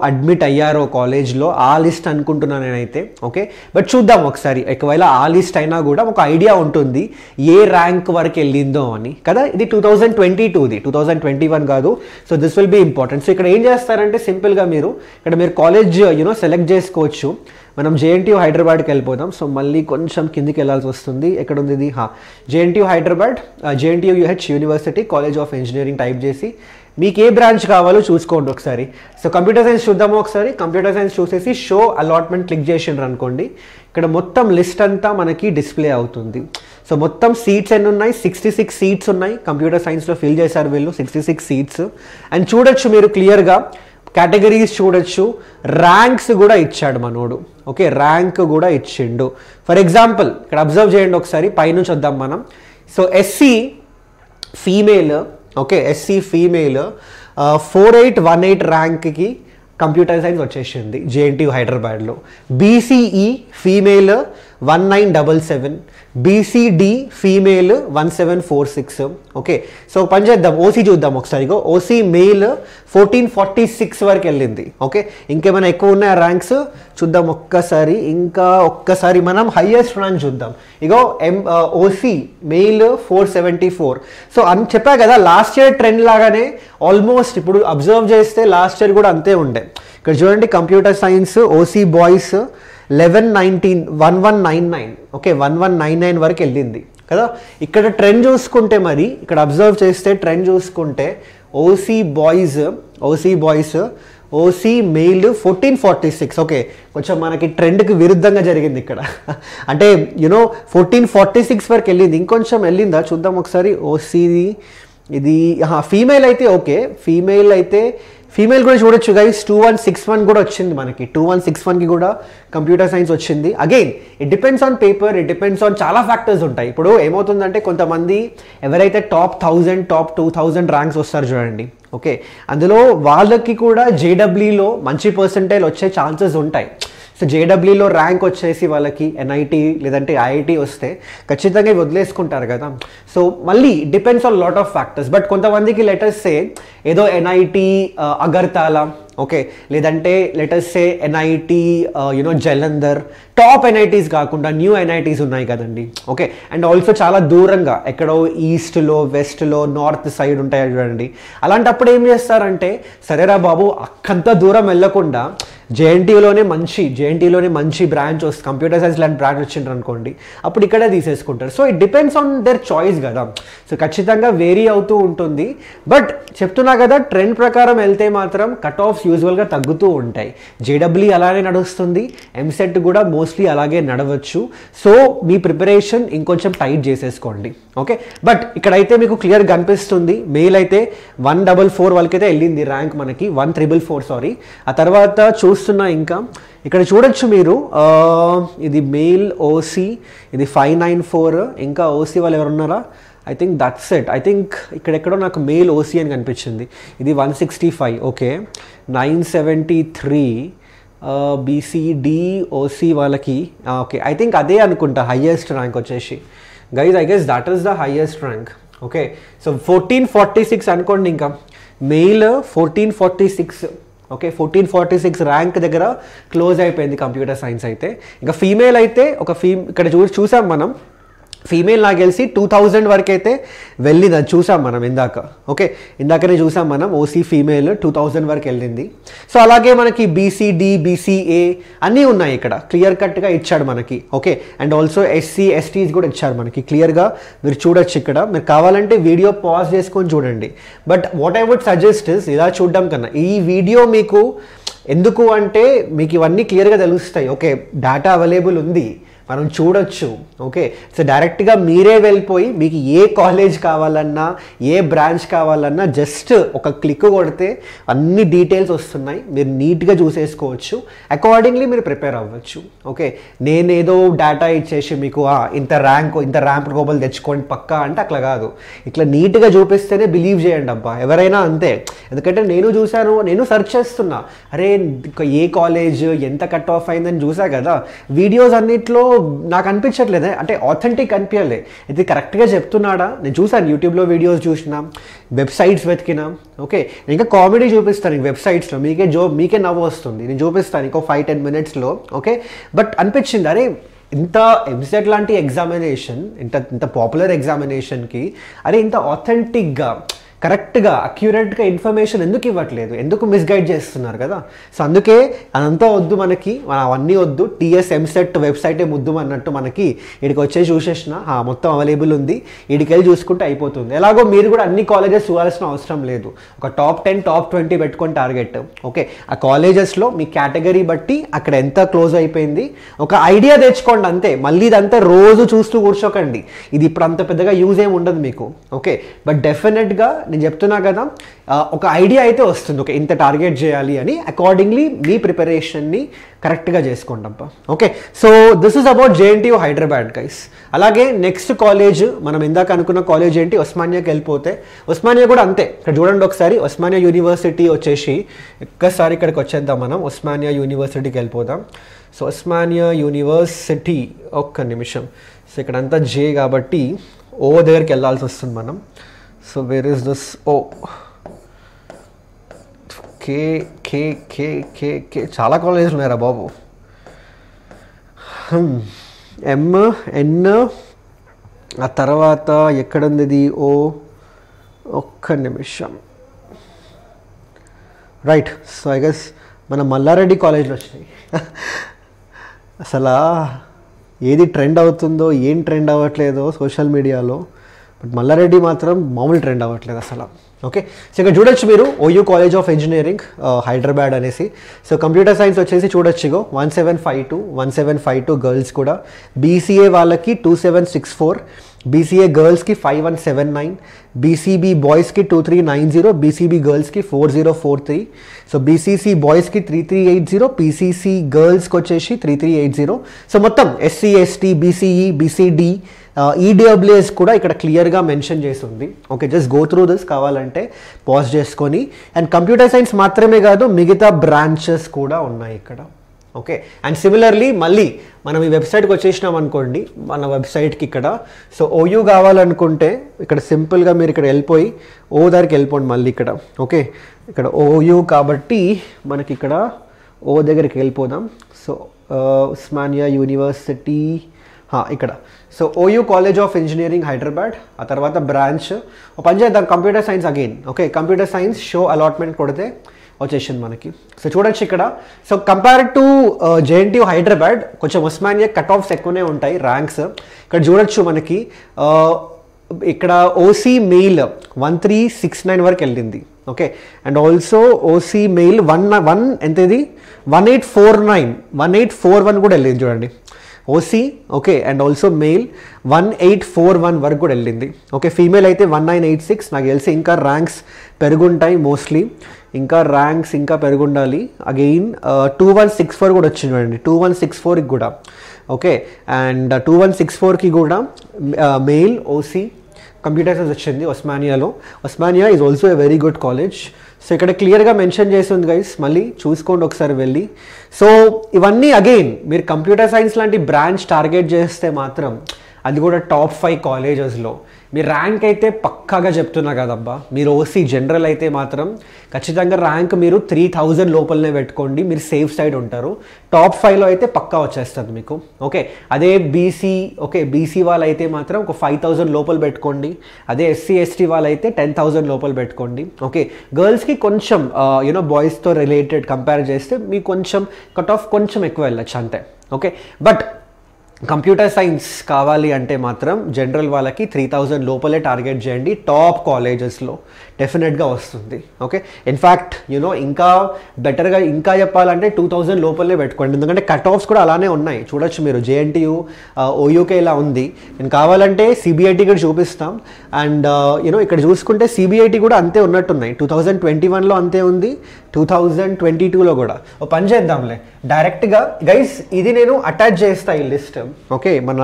అడ్మిట్ అయ్యారో కాలేజ్లో ఆ లిస్ట్ అనుకుంటున్నాను నేనైతే. ఓకే, బట్ చూద్దాం ఒకసారి. ఒకవేళ ఆ లిస్ట్ అయినా కూడా ఒక ఐడియా ఉంటుంది ఏ ర్యాంక్ వరకు వెళ్ళిందో అని కదా. ఇది 2022ది, 2021 కాదు. So this will be important. So ఇక్కడ ఏం చేస్తారంటే సింపుల్గా మీరు కాలేజ్ సెలెక్ట్ చేసుకోవచ్చు. మనం JNTU హైదరాబాద్కి వెళ్ళిపోదాం. సో మళ్ళీ కొంచెం కిందికి వెళ్ళాల్సి వస్తుంది. ఎక్కడ ఉంది ఇది? JNTU Hyderabad, JNTUH university college of engineering type చేసి మీకు ఏ బ్రాంచ్ కావాలో చూసుకోండి ఒకసారి. సో కంప్యూటర్ సైన్స్ చూద్దాము ఒకసారి. కంప్యూటర్ సైన్స్ చూసేసి షో అలాట్మెంట్ క్లిక్ చేసిండ్రు అనుకోండి, ఇక్కడ మొత్తం లిస్ట్ అంతా మనకి డిస్ప్లే అవుతుంది. సో మొత్తం సీట్స్ ఎన్ని ఉన్నాయి? 66 సీట్స్ ఉన్నాయి. కంప్యూటర్ సైన్స్లో ఫిల్ చేశారు వీళ్ళు 66 సీట్స్. అండ్ చూడొచ్చు మీరు క్లియర్గా కేటగిరీస్ చూడొచ్చు, ర్యాంక్స్ కూడా ఇచ్చాడు మనోడు. ఓకే, ర్యాంక్ కూడా ఇచ్చిండు. ఫర్ ఎగ్జాంపుల్ ఇక్కడ అబ్జర్వ్ చేయండి ఒకసారి, పైనుంచి వద్దాం మనం. So SC female okay, SC female 4818 ర్యాంక్కి కంప్యూటర్ సైన్స్ వచ్చేసింది జేఎన్టీయూ హైదరాబాద్లో. BCE female 1977, BCD female 1746. Okay, so పని చేద్దాం, ఓసీ చూద్దాం ఒకసారి. ఓసీ మెయిల్ 1446 వరకు వెళ్ళింది. ఓకే, ఇంకేమైనా ఎక్కువ ఉన్నాయి ర్యాంక్స్ చూద్దాం ఒక్కసారి. ఇంకా ఒక్కసారి మనం హైయెస్ట్ ర్యాంక్ చూద్దాం. ఇగో ఓసీ మెయిల్ 474. సో అని చెప్పా కదా, లాస్ట్ ఇయర్ ట్రెండ్ లాగానే ఆల్మోస్ట్ ఇప్పుడు అబ్జర్వ్ చేస్తే లాస్ట్ ఇయర్ కూడా అంతే ఉండే. ఇక్కడ చూడండి, computer science OC boys 1199. Okay, 1199 వరకు వెళ్ళింది కదా. ఇక్కడ ట్రెండ్ చూసుకుంటే, మరి ఇక్కడ అబ్జర్వ్ చేస్తే ట్రెండ్ చూసుకుంటే OC boys OC mail 1446. Okay, కొంచెం మనకి ట్రెండ్కి విరుద్ధంగా జరిగింది ఇక్కడ. అంటే 1446 వరకు వెళ్ళింది. ఇంకొంచెం వెళ్ళిందా చూద్దాం ఒకసారి. ఓసీది ఇది ఫీమేల్ అయితే ఓకే, ఫీమేల్ కూడా చూడొచ్చు గైస్. 2161 కూడా వచ్చింది మనకి. 2161కి కూడా కంప్యూటర్ సైన్స్ వచ్చింది. Again it depends on paper, it depends on చాలా ఫ్యాక్టర్స్ ఉంటాయి. ఇప్పుడు ఏమవుతుందంటే, కొంతమంది ఎవరైతే టాప్ 1000 టాప్ 2000 ర్యాంక్స్ వస్తారు చూడండి, ఓకే, అందులో వాళ్ళకి కూడా జేడబ్ల్యూలో మంచి పర్సెంటేజ్ వచ్చే ఛాన్సెస్ ఉంటాయి. సో జేడబ్ల్యూలో ర్యాంక్ వచ్చేసి వాళ్ళకి ఎన్ఐటి లేదంటే ఐఐటి వస్తే ఖచ్చితంగా వదిలేసుకుంటారు కదా. సో మళ్ళీ depends on lot of factors. But కొంతమందికి లెటర్స్ సే ఏదో ఎన్ఐటి అగర్తాలా, ఓకే, లేదంటే లెటర్స్ సే ఎన్ఐటి జలంధర్, టాప్ ఎన్ఐటీస్ కాకుండా న్యూ ఎన్ఐటీస్ ఉన్నాయి కదండి. ఓకే, అండ్ ఆల్సో చాలా దూరంగా ఎక్కడో ఈస్ట్లో, వెస్ట్లో, నార్త్ సైడ్ ఉంటాయి చూడండి. అలాంటప్పుడు ఏం చేస్తారంటే, సరేరా బాబు అక్కంత దూరం వెళ్ళకుండా జేఎన్టీయూలోనే మంచి బ్రాంచ్ వస్తుంది, కంప్యూటర్ సైన్స్ లాంటి బ్రాంచ్ వచ్చిండ్రు అనుకోండి, అప్పుడు ఇక్కడే తీసేసుకుంటారు. So it depends on their choice కదా. సో ఖచ్చితంగా వేరీ అవుతూ ఉంటుంది. బట్ చెప్తున్నా కదా, ట్రెండ్ ప్రకారం వెళ్తే మాత్రం కట్ ఆఫ్స్ యూజువల్గా తగ్గుతూ ఉంటాయి. జేడబ్ల్యూ అలానే నడుస్తుంది, ఎంసెట్ కూడా మోస్ట్లీ అలాగే నడవచ్చు. సో మీ ప్రిపరేషన్ ఇంకొంచెం టైట్ చేసేసుకోండి. ఓకే, బట్ ఇక్కడైతే మీకు క్లియర్ కనిపిస్తుంది, మెయిల్ అయితే 144 వాళ్ళకైతే వెళ్ళింది ర్యాంక్ మనకి, 1344 సారీ. ఆ తర్వాత చూస్తున్నా ఇంకా ఇక్కడ చూడొచ్చు మీరు, ఇది మెయిల్ ఓసీ, ఇది 594. ఇంకా ఓసీ వాళ్ళు ఎవరున్నారా? I think that's it. I think ఇక్కడెక్కడో నాకు మెయిల్ ఓసీ అని కనిపించింది. ఇది 165. ఓకే, 973 బీసీడి ఓసీ వాళ్ళకి. ఓకే, ఐ థింక్ అదే అనుకుంటా హైయెస్ట్ ర్యాంక్ వచ్చేసి. Guys I guess that is the highest rank. Okay, so 1446 అనుకోండి. ఇంకా మెయిల్ 1446. ఓకే, 1446 ర్యాంక్ దగ్గర క్లోజ్ అయిపోయింది కంప్యూటర్ సైన్స్ అయితే. ఇంకా ఫీమేల్ అయితే ఇక్కడ చూసాం మనం, ఫీమేల్ నాకు తెలిసి 2000 వరకు అయితే వెళ్ళింది, అది చూసాం మనం ఇందాక. ఓకే, ఇందాకనే చూసాం మనం, ఓసీ ఫీమేల్ 2000 వరకు వెళ్ళింది. సో అలాగే మనకి బీసీడి, బీసీఏ అన్నీ ఉన్నాయి ఇక్కడ, క్లియర్ కట్గా ఇచ్చాడు మనకి. ఓకే, అండ్ ఆల్సో ఎస్సీ ఎస్టీస్ కూడా ఇచ్చారు మనకి క్లియర్గా, మీరు చూడొచ్చు ఇక్కడ. మీరు కావాలంటే వీడియో పాజ్ చేసుకొని చూడండి. But what I would suggest is, ఇలా చూడడం కన్నా ఈ వీడియో మీకు ఎందుకు అంటే, మీకు ఇవన్నీ క్లియర్గా తెలుస్తాయి. ఓకే, డేటా అవైలబుల్ ఉంది, మనం చూడొచ్చు. ఓకే, సో డైరెక్ట్గా మీరే వెళ్ళిపోయి మీకు ఏ కాలేజ్ కావాలన్నా, ఏ బ్రాంచ్ కావాలన్నా జస్ట్ ఒక క్లిక్ కొడితే అన్ని డీటెయిల్స్ వస్తున్నాయి, మీరు నీట్గా చూసేసుకోవచ్చు, అకార్డింగ్లీ మీరు ప్రిపేర్ అవ్వచ్చు. ఓకే, నేనేదో డేటా ఇచ్చేసి మీకు ఇంత ర్యాంక్ గోబల్ తెచ్చుకోండి పక్కా అంటే అట్లా కాదు. ఇట్లా నీట్గా చూపిస్తేనే బిలీవ్ చేయండి అబ్బా, ఎవరైనా అంతే. ఎందుకంటే నేను చూశాను, నేను సెర్చ్ చేస్తున్నా, అరే ఏ కాలేజ్ ఎంత కట్ ఆఫ్ అయిందని చూసా కదా. వీడియోస్ అన్నిట్లో నాకు అనిపించట్లేదు, అంటే ఆథెంటిక్ అనిపించలే. ఇది కరెక్ట్గా చెప్తున్నాడా? నేను చూసాను, యూట్యూబ్లో వీడియోస్ చూసినా, వెబ్సైట్స్ వెతికినా. ఓకే, ఇంకా కామెడీ చూపిస్తాను ఈ వెబ్సైట్స్లో, మీకే నవ్వు వస్తుంది, నేను చూపిస్తాను ఇంకో 5-10 మినిట్స్లో. ఓకే, బట్ అనిపించింది, అరే ఇంత ఎంసెట్ లాంటి ఎగ్జామినేషన్, ఇంత పాపులర్ ఎగ్జామినేషన్కి అరే ఇంత ఆథెంటిక్గా కరెక్ట్గా అక్యురేట్గా ఇన్ఫర్మేషన్ ఎందుకు ఇవ్వట్లేదు, ఎందుకు మిస్గైడ్ చేస్తున్నారు కదా. సో అందుకే అదంతా వద్దు మనకి, అవన్నీ వద్దు, టీఎస్ ఎంసెట్ వెబ్సైటే ముద్దు అన్నట్టు మనకి ఇక్కడికి వచ్చేసి చూసేసిన మొత్తం అవైలబుల్ ఉంది, ఇక్కడికి వెళ్ళి చూసుకుంటే అయిపోతుంది. ఎలాగో మీరు కూడా అన్ని కాలేజెస్ చూడాల్సిన అవసరం లేదు, ఒక టాప్ 10 టాప్ 20 పెట్టుకొని టార్గెట్. ఓకే, ఆ కాలేజెస్లో మీ కేటగిరీ బట్టి అక్కడ ఎంత క్లోజ్ అయిపోయింది ఒక ఐడియా తెచ్చుకోండి అంతే. మళ్ళీ ఇదంతా రోజు చూస్తూ కూర్చోకండి, ఇది ఇప్పుడు అంత పెద్దగా యూజ్ ఏమి ఉండదు మీకు. ఓకే, బట్ డెఫినెట్గా నేను చెప్తున్నా కదా, ఒక ఐడియా అయితే వస్తుంది, ఓకే ఇంత టార్గెట్ చేయాలి అని. అకార్డింగ్లీ మీ ప్రిపరేషన్ని కరెక్ట్గా చేసుకోండి. Okay, so this is about JNTU Hyderabad guys. అలాగే నెక్స్ట్ కాలేజ్ మనం ఇందాక అనుకున్న కాలేజ్ ఏంటి, ఉస్మానియాకి వెళ్ళిపోతే ఉస్మానియా కూడా అంతే. ఇక్కడ చూడండి ఒకసారి, ఉస్మానియా యూనివర్సిటీ వచ్చేసి ఒక్కసారి ఇక్కడికి వచ్చేద్దాం మనం, ఉస్మానియా యూనివర్సిటీకి వెళ్ళిపోదాం. సో ఉస్మానియా యూనివర్సిటీ, ఒక్క నిమిషం. సో ఇక్కడ అంతా జే కాబట్టి ఓ దగ్గరికి వెళ్ళాల్సి వస్తుంది మనం. సో వేర్ ఇస్ దిస్ ఓ, కే కే కే కే కే చాలా కాలేజెస్ ఉన్నాయరా బాబు. MN, ఆ తర్వాత ఎక్కడుంది ఇది ఓ, ఒక్క నిమిషం. రైట్, సో ఐ గెస్ మన మల్లారెడ్డి కాలేజ్లో వచ్చినాయి. అసలు ఏది ట్రెండ్ అవుతుందో ఏం ట్రెండ్ అవ్వట్లేదో సోషల్ మీడియాలో, బట్ మల్లారెడ్డి మాత్రం మామూలు ట్రెండ్ అవ్వట్లేదు అసలు. ఓకే, సో ఇక్కడ చూడొచ్చు మీరు OU college of engineering Hyderabad అనేసి. సో కంప్యూటర్ సైన్స్ వచ్చేసి చూడొచ్చు ఇగో 1752 గర్ల్స్ కూడా. BCA వాళ్ళకి 2764, BCA గర్ల్స్కి 5179, BCB బాయ్స్కి 2390, BCB గర్ల్స్కి 4043. సో BCC బాయ్స్కి 3380, PCC గర్ల్స్కి వచ్చేసి 3380. సో మొత్తం SC ST BCE BCD EWS కూడా ఇక్కడ క్లియర్గా మెన్షన్ చేసి ఉంది. Okay, just go through this, కావాలంటే పాజ్ చేసుకొని. అండ్ కంప్యూటర్ సైన్స్ మాత్రమే కాదు, మిగతా బ్రాంచెస్ కూడా ఉన్నాయి ఇక్కడ. ఓకే, అండ్ సిమిలర్లీ మళ్ళీ మనం ఈ వెబ్సైట్కి వచ్చేసినాం అనుకోండి, మన వెబ్సైట్కి ఇక్కడ. సో OU కావాలనుకుంటే ఇక్కడ సింపుల్గా మీరు ఇక్కడ వెళ్ళిపోయి ఓ దగ్గరికి వెళ్ళిపోండి మళ్ళీ ఇక్కడ. ఓకే, ఇక్కడ OU కాబట్టి మనకి ఇక్కడ ఓ దగ్గరికి వెళ్ళిపోదాం. సో ఉస్మానియా యూనివర్సిటీ ఇక్కడ. So OU college of engineering Hyderabad, ఆ తర్వాత బ్రాంచ్ పని చేద్దాం computer science again. Okay, computer science show allotment కొడితే వచ్చేసింది మనకి. సో చూడొచ్చు ఇక్కడ. So compare to JNTU Hyderabad కొంచెం ఉస్మానియా కట్ ఆఫ్స్ ఎక్కువనే ఉంటాయి ర్యాంక్స్. ఇక్కడ చూడొచ్చు మనకి ఇక్కడ OC మెయిల్ 1369 వరకు వెళ్ళింది. Okay, and also OC mail 1 ఎంత ఇది 1841 కూడా వెళ్ళింది చూడండి OC. Okay, and also mail 1841 వరకు కూడా వెళ్ళింది. ఓకే, ఫీమేల్ అయితే 1986. నాకు తెలిసి ఇంకా ర్యాంక్స్ పెరుగుంటాయి మోస్ట్లీ, ఇంకా ర్యాంక్స్ ఇంకా పెరుగుండాలి. అగైన్ 2164 కూడా వచ్చింది చూడండి, 2164కి కూడా. ఓకే, అండ్ 2164కి కూడా మెయిల్ OC కంప్యూటర్ సైన్స్ వచ్చింది ఉస్మానియాలో. Osmania is also a very good college. So ఇక్కడ క్లియర్గా మెన్షన్ చేసి ఉంది గైస్, మళ్ళీ చూసుకోండి ఒకసారి వెళ్ళి. సో ఇవన్నీ అగైన్ మీరు కంప్యూటర్ సైన్స్ లాంటి బ్రాంచ్ టార్గెట్ చేస్తే మాత్రం అది కూడా టాప్ 5 కాలేజెస్లో మీ ర్యాంక్ అయితే పక్కాగా చెప్తున్నా కదబ్బా. మీరు OC జనరల్ అయితే మాత్రం ఖచ్చితంగా ర్యాంక్ మీరు 3000 లోపలనే పెట్టుకోండి, మీరు సేఫ్ సైడ్ ఉంటారు. టాప్ 5లో అయితే పక్కా వచ్చేస్తుంది మీకు. ఓకే, అదే BC, ఓకే BC వాళ్ళైతే మాత్రం ఒక 5000 లోపల పెట్టుకోండి. అదే SC ST వాళ్ళైతే 10,000 లోపల పెట్టుకోండి. ఓకే, గర్ల్స్కి కొంచెం బాయ్స్తో రిలేటెడ్ కంపేర్ చేస్తే మీకు కొంచెం కట్ ఆఫ్ కొంచెం ఎక్కువ వెళ్ళచ్చు అంతే. ఓకే, బట్ కంప్యూటర్ సైన్స్ కావాలి అంటే మాత్రం జనరల్ వాళ్ళకి 3000 లోపలే టార్గెట్ చేయండి. టాప్ కాలేజెస్లో డెఫినెట్గా వస్తుంది. ఓకే, ఇన్ఫ్యాక్ట్ ఇంకా బెటర్గా ఇంకా చెప్పాలంటే 2000 లోపలే పెట్టుకోండి, ఎందుకంటే కట్ ఆఫ్స్ కూడా అలానే ఉన్నాయి. చూడొచ్చు మీరు JNTU OUK ఇలా ఉంది. నేను కావాలంటే CBIT కూడా చూపిస్తాం. అండ్ ఇక్కడ చూసుకుంటే CBIT కూడా అంతే ఉన్నట్టున్నాయి. 2021లో అంతే ఉంది, 2022లో కూడా. ఓ పని చేద్దాంలే, డైరెక్ట్గా గైస్ ఇది నేను అటాచ్ చేస్తా ఈ లిస్ట్. ఓకే, మన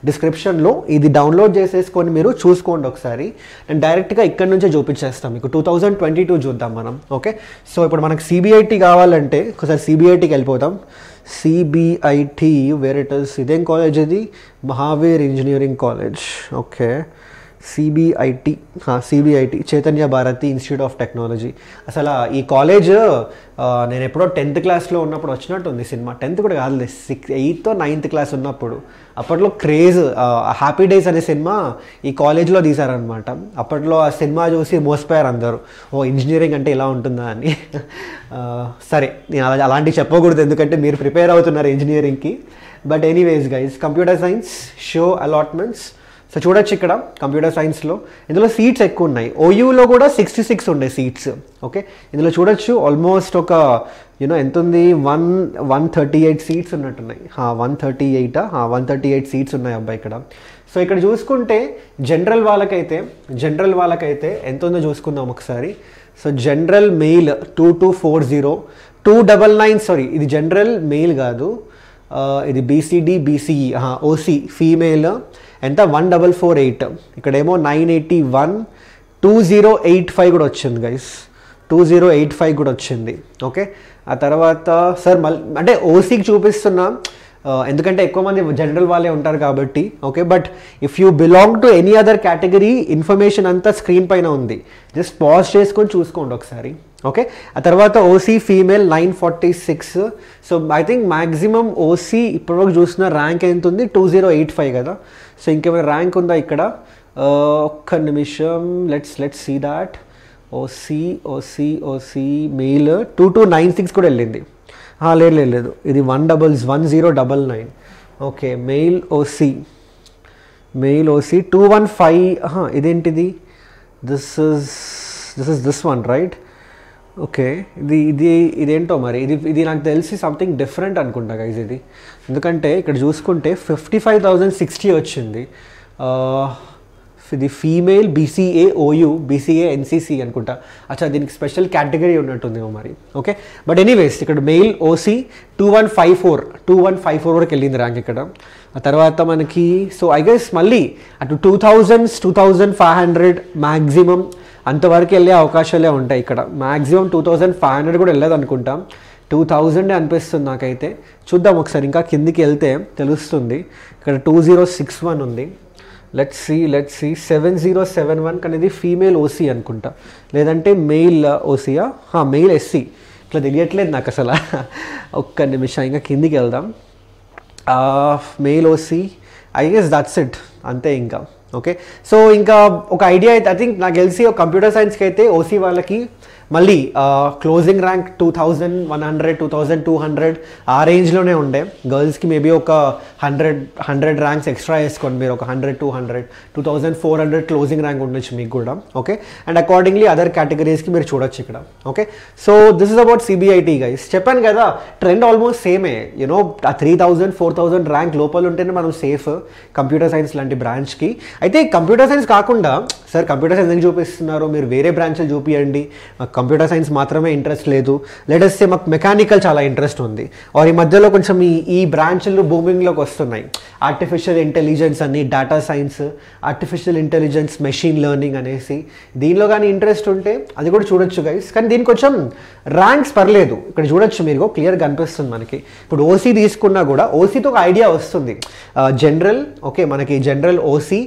డిస్క్రిప్షన్లో ఇది డౌన్లోడ్ చేసేసుకొని మీరు చూసుకోండి ఒకసారి. నేను డైరెక్ట్గా ఇక్కడ నుంచే చూపించేస్తాను మీకు. 2022 చూద్దాం మనం. ఓకే, సో ఇప్పుడు మనకు CBIT కావాలంటే ఒకసారి CBITకి వెళ్ళిపోతాం. CBIT వేర్ ఇట్ ఇస్, ఇదేం కాలేజ్ ఇది, Mahavir engineering college. Okay, CBIT Chaitanya Bharathi institute of technology. అసలు ఈ కాలేజ్ నేను ఎప్పుడో 10th క్లాస్లో ఉన్నప్పుడు వచ్చినట్టుంది సినిమా. 10th కూడా కాదు, 8th or 9th క్లాస్ ఉన్నప్పుడు. అప్పట్లో క్రేజ్ హ్యాపీ డేస్ అనే సినిమా ఈ కాలేజ్లో తీశారనమాట. అప్పట్లో ఆ సినిమా చూసి మోసపోయారు అందరూ, ఓ ఇంజనీరింగ్ అంటే ఇలా ఉంటుందా అని. సరే, నేను అలాంటివి చెప్పకూడదు ఎందుకంటే మీరు ప్రిపేర్ అవుతున్నారు ఇంజనీరింగ్కి. But anyways guys, computer science show allotments. So చూడొచ్చు ఇక్కడ కంప్యూటర్ సైన్స్లో ఇందులో సీట్స్ ఎక్కువ ఉన్నాయి. OUలో కూడా 66 ఉండే సీట్స్. ఓకే, ఇందులో చూడొచ్చు ఆల్మోస్ట్ ఒక యూనో ఎంత ఉంది 138 సీట్స్ ఉన్నట్టున్నాయి. 138 సీట్స్ ఉన్నాయి అబ్బాయి ఇక్కడ. సో ఇక్కడ చూసుకుంటే జనరల్ వాళ్ళకైతే ఎంత ఉందో చూసుకుందాం ఒకసారి. సో జనరల్ మెయిల్ 2240, 299, సారీ ఇది జనరల్ మెయిల్ కాదు, ఇది బీసీడీ బీసీఈ ఓసీ ఫీమేల్ ఎంత 1448, ఇక్కడేమో 981, 2085 కూడా వచ్చింది గైస్, 2085 కూడా వచ్చింది. ఓకే, ఆ తర్వాత సార్ అంటే ఓసీకి చూపిస్తున్నా ఎందుకంటే ఎక్కువ మంది జనరల్ వాళ్ళే ఉంటారు కాబట్టి. Okay, but if you belong to any other category information అంతా స్క్రీన్ పైన ఉంది, జస్ట్ పాజ్ చేసుకొని చూసుకోండి ఒకసారి. ఓకే, ఆ తర్వాత OC female 946. So I think maximum OC ఇప్పటివరకు చూసిన ర్యాంక్ ఎంత ఉంది, 2085 కదా. సో ఇంకేమైనా ర్యాంక్ ఉందా ఇక్కడ, ఒక్క నిమిషం, let's see that. OC male 2296 కూడా వెళ్ళింది. లేదు, ఇది 1099. Okay, male OC 215. ఇదేంటిది, this is this one right. Okay, ఇదేంటో మరి, ఇది నాకు తెలిసి సంథింగ్ డిఫరెంట్ అనుకుంటా గైజ్ ఇది, ఎందుకంటే ఇక్కడ చూసుకుంటే 55,060 వచ్చింది. ఇది female BCA OU, BCA NCC అనుకుంటా. అచ్చా, దీనికి స్పెషల్ కేటగిరీ ఉన్నట్టుందేమో మరి. ఓకే, బట్ ఎనీవేస్ ఇక్కడ మెయిల్ ఓసీ 2154 వరకు వెళ్ళింది ర్యాంక్ ఇక్కడ. ఆ తర్వాత మనకి సో ఐ గెస్ మళ్ళీ అటు 2500 మ్యాక్సిమం అంతవరకు వెళ్ళే అవకాశాలే ఉంటాయి ఇక్కడ. మ్యాక్సిమం 2500 కూడా వెళ్ళదు అనుకుంటాం, 2000 అనిపిస్తుంది నాకైతే. చూద్దాం ఒకసారి, ఇంకా కిందికి వెళ్తే తెలుస్తుంది. ఇక్కడ 2061 ఉంది. లెట్స్ సి 7071, కానీ ఇది ఫీమేల్ ఓసీ అనుకుంటా, లేదంటే మెయిల్ ఓసీయా, మెయిల్ ఎస్సీ, ఇట్లా తెలియట్లేదు నాకు అసలు. ఒక్క నిమిషం, ఇంకా కిందికి వెళ్దాం. Mail OC, I guess that's it, అంతే ఇంకా. ఓకే, సో ఇంకా ఒక ఐడియా అయితే ఐ థింక్ నాకు తెలిసి కంప్యూటర్ సైన్స్కి అయితే ఓసీ వాళ్ళకి మళ్ళీ క్లోజింగ్ ర్యాంక్ 2100, 2200 ఆ రేంజ్లోనే ఉండే. గర్ల్స్కి మేబీ ఒక 100 ర్యాంక్స్ ఎక్స్ట్రా వేసుకోండి మీరు, ఒక 100, 200, 2400 క్లోజింగ్ ర్యాంక్ ఉండొచ్చు మీకు కూడా. ఓకే, అండ్ అకార్డింగ్లీ అదర్ కేటగిరీస్కి మీరు చూడొచ్చు ఇక్కడ. Okay, so this is about CBIT guys. చెప్పాను కదా, ట్రెండ్ ఆల్మోస్ట్ సేమే. యూనో ఆ 3000, 4000 ర్యాంక్ లోపల ఉంటేనే మనం సేఫ్ కంప్యూటర్ సైన్స్ లాంటి బ్రాంచ్కి. అయితే కంప్యూటర్ సైన్స్ కాకుండా సార్ కంప్యూటర్ సైన్స్ ఎందుకు చూపిస్తున్నారు, మీరు వేరే బ్రాంచ్లు చూపియండి, కంప్యూటర్ సైన్స్ మాత్రమే ఇంట్రెస్ట్ లేదు, లెటస్ సే మాకు మెకానికల్ చాలా ఇంట్రెస్ట్ ఉంది, ఆర్ ఈ మధ్యలో కొంచెం ఈ బ్రాంచ్లు బూమింగ్లోకి వస్తున్నాయి, ఆర్టిఫిషియల్ ఇంటెలిజెన్స్ అని, data science, artificial intelligence, machine learning అనేసి, దీనిలో కానీ ఇంట్రెస్ట్ ఉంటే అది కూడా చూడొచ్చు గైస్. కానీ దీనికి కొంచెం ర్యాంక్స్ పర్లేదు, ఇక్కడ చూడొచ్చు మీరు, క్లియర్గా కనిపిస్తుంది మనకి. ఇప్పుడు ఓసీ తీసుకున్నా కూడా ఓసీతో ఒక ఐడియా వస్తుంది. జనరల్, ఓకే, మనకి జనరల్ ఓసీ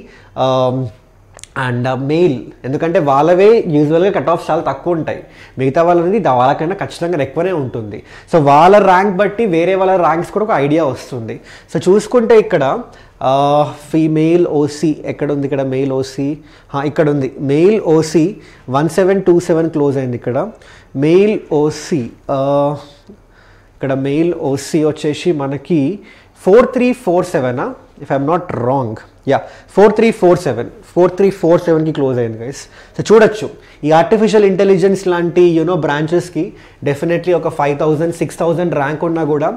అండ్ మెయిల్, ఎందుకంటే వాళ్ళవే యూజువల్గా కట్ ఆఫ్స్ చాలా తక్కువ ఉంటాయి, మిగతా వాళ్ళది వాళ్ళకైనా ఖచ్చితంగా ఎక్కువనే ఉంటుంది. సో వాళ్ళ ర్యాంక్ బట్టి వేరే వాళ్ళ ర్యాంక్స్ కూడా ఒక ఐడియా వస్తుంది. సో చూసుకుంటే ఇక్కడ ఫీమేల్ ఓసీ ఎక్కడ ఉంది, ఇక్కడ మెయిల్ ఓసీ ఇక్కడ ఉంది. మెయిల్ ఓసీ 1727 క్లోజ్ అయింది ఇక్కడ. మెయిల్ ఓసీ ఇక్కడ మెయిల్ ఓసీ వచ్చేసి మనకి 4347, ఇఫ్ ఐఎమ్ నాట్ రాంగ్, 4347కి క్లోజ్ అయింది గైస్. సో చూడొచ్చు ఈ ఆర్టిఫిషియల్ ఇంటెలిజెన్స్ లాంటి బ్రాంచెస్కి డెఫినెట్లీ ఒక 5000, 6000 ర్యాంక్ ఉన్నా కూడా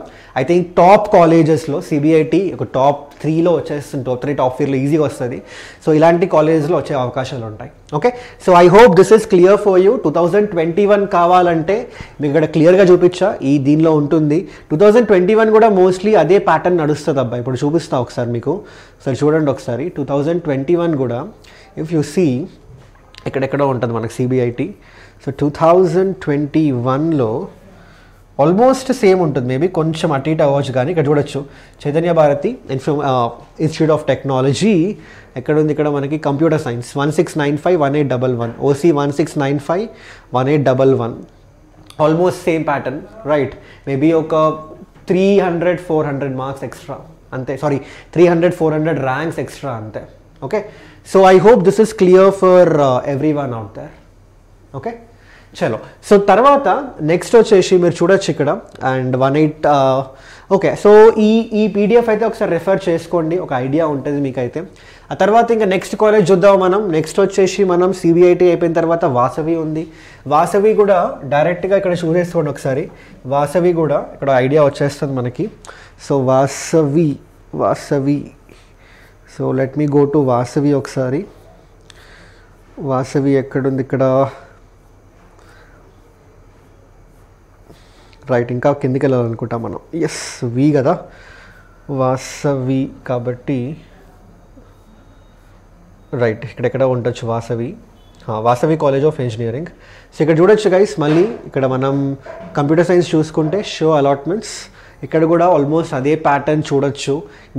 ఐ థింక్ టాప్ కాలేజెస్లో సిబిఐటి ఒక టాప్ 3లో వచ్చేస్తుంది, టాప్ 3, టాప్ 4లో ఈజీగా వస్తుంది. సో ఇలాంటి కాలేజ్లో వచ్చే అవకాశాలు ఉంటాయి. Okay, so I hope this is clear for you. 2021 కావాలంటే మీకు ఇక్కడ క్లియర్గా చూపించా, ఈ దీనిలో ఉంటుంది. 2021 కూడా మోస్ట్లీ అదే ప్యాటర్న్ నడుస్తుంది అబ్బా. ఇప్పుడు చూపిస్తా ఒకసారి మీకు, సరే చూడండి ఒకసారి. 2021 కూడా ఇఫ్ యూ సీ ఎక్కడెక్కడో ఉంటుంది మనకు సిబిఐటి. సో 2021లో ఆల్మోస్ట్ సేమ్ ఉంటుంది, మేబీ కొంచెం అటు ఇటు అవ్వచ్చు, కానీ ఇక్కడ చూడొచ్చు Chaitanya Bharathi institute of technology ఎక్కడ ఉంది, ఇక్కడ మనకి computer science 1695-1811, OC 1695-1811, almost same pattern right. Maybe ఒక 300-400 మార్క్స్ ఎక్స్ట్రా అంతే, సారీ 300-400 ర్యాంక్స్ ఎక్స్ట్రా అంతే. Okay, so I hope this is clear for everyone out there. Okay, చలో. సో తర్వాత నెక్స్ట్ వచ్చేసి మీరు చూడొచ్చు ఇక్కడ అండ్ 18 ఓకే. సో ఈ పీడిఎఫ్ అయితే ఒకసారి రెఫర్ చేసుకోండి, ఒక ఐడియా ఉంటుంది మీకైతే. ఆ తర్వాత ఇంకా నెక్స్ట్ కాలేజ్ చూద్దాం మనం. నెక్స్ట్ వచ్చేసి మనం సిబిఐటి అయిపోయిన తర్వాత వాసవి ఉంది. వాసవి కూడా డైరెక్ట్గా ఇక్కడ చూసేసుకోండి ఒకసారి. వాసవి కూడా ఇక్కడ ఐడియా వచ్చేస్తుంది మనకి. So Vasavi so let me go to Vasavi ఒకసారి. వాసవి ఎక్కడుంది ఇక్కడ, రైట్, ఇంకా కిందికి వెళ్ళాలనుకుంటాం మనం. ఎస్ వి కదా వాసవి, కాబట్టి రైట్ ఇక్కడెక్కడ ఉండొచ్చు Vasavi. Vasavi college of engineering. So ఇక్కడ చూడొచ్చు గైస్, మళ్ళీ ఇక్కడ మనం కంప్యూటర్ సైన్స్ చూసుకుంటే షో అలాట్మెంట్స్ ఇక్కడ కూడా ఆల్మోస్ట్ అదే ప్యాటర్న్ చూడొచ్చు.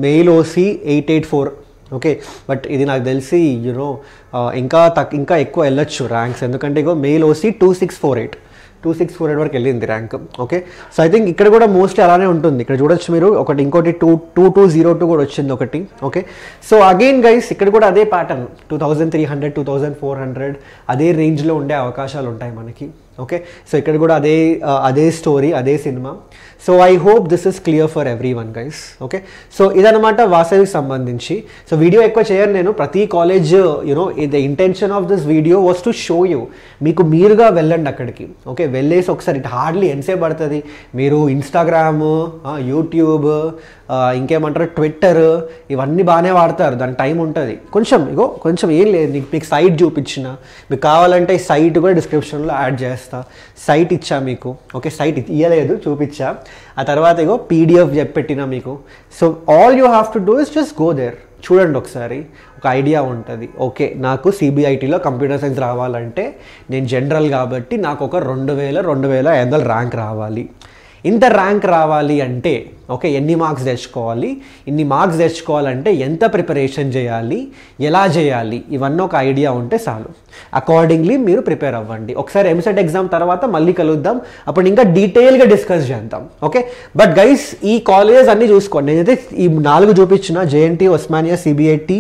Mail OC 884. ఓకే, బట్ ఇది నాకు తెలిసి ఇంకా ఎక్కువ వెళ్ళొచ్చు ర్యాంక్స్, ఎందుకంటే ఇగో మెయిల్ ఓసీ 2648 వరకు వెళ్ళింది rank. Okay, so I think ఇక్కడ కూడా మోస్ట్లీ అలానే ఉంటుంది. ఇక్కడ చూడొచ్చు మీరు ఇంకోటి 2202 కూడా వచ్చింది ఒకటి. ఓకే, సో అగైన్ గైస్ ఇక్కడ కూడా అదే ప్యాటర్న్ 2300 2400 అదే రేంజ్లో ఉండే అవకాశాలు ఉంటాయి మనకి. ఓకే, సో ఇక్కడ కూడా అదే స్టోరీ, అదే cinema. So I hope this is clear for every one guy's. Okay, so ఇదన్నమాట వాసవికి సంబంధించి. సో వీడియో ఎక్కువ చేయను నేను, ప్రతి college the intention of this video was to show you, మీకు మీరుగా వెళ్ళండి అక్కడికి. ఓకే, వెళ్ళేసి ఒకసారి హార్డ్లీ ఎంతసేపు పడుతుంది, మీరు ఇన్స్టాగ్రామ్, యూట్యూబ్, ఇంకేమంటారు ట్విట్టర్, ఇవన్నీ బాగానే వాడతారు, దాని టైం ఉంటుంది. కొంచెం ఏం లేదు, మీకు సైట్ చూపించిన, మీకు కావాలంటే ఈ సైట్ కూడా డిస్క్రిప్షన్లో యాడ్ చేస్తా. సైట్ ఇచ్చా మీకు. ఓకే, సైట్ ఇవ్వలేదు, చూపించా. ఆ తర్వాత పీడిఎఫ్ చెప్పెట్టినా మీకు. So all you have to do is just go there, చూడండి ఒకసారి, ఒక ఐడియా ఉంటుంది. ఓకే, నాకు సిబిఐటీలో కంప్యూటర్ సైన్స్ రావాలంటే నేను జనరల్ కాబట్టి నాకు ఒక 2500 ర్యాంక్ రావాలి. ఇంత ర్యాంక్ రావాలి అంటే ఓకే ఎన్ని మార్క్స్ తెచ్చుకోవాలి, ఇన్ని మార్క్స్ తెచ్చుకోవాలంటే ఎంత ప్రిపరేషన్ చేయాలి, ఎలా చేయాలి, ఇవన్నీ ఒక ఐడియా ఉంటే చాలు. అకార్డింగ్లీ మీరు ప్రిపేర్ అవ్వండి. ఒకసారి ఎంసెట్ ఎగ్జామ్ తర్వాత మళ్ళీ కలుద్దాం, అప్పుడు ఇంకా డీటెయిల్గా డిస్కస్ చేద్దాం. ఓకే, బట్ గైస్ ఈ కాలేజెస్ అన్నీ చూసుకోండి. నేనైతే ఈ 4 చూపించిన, జేఎన్టీ, ఉస్మానియా, సిబిఐటి,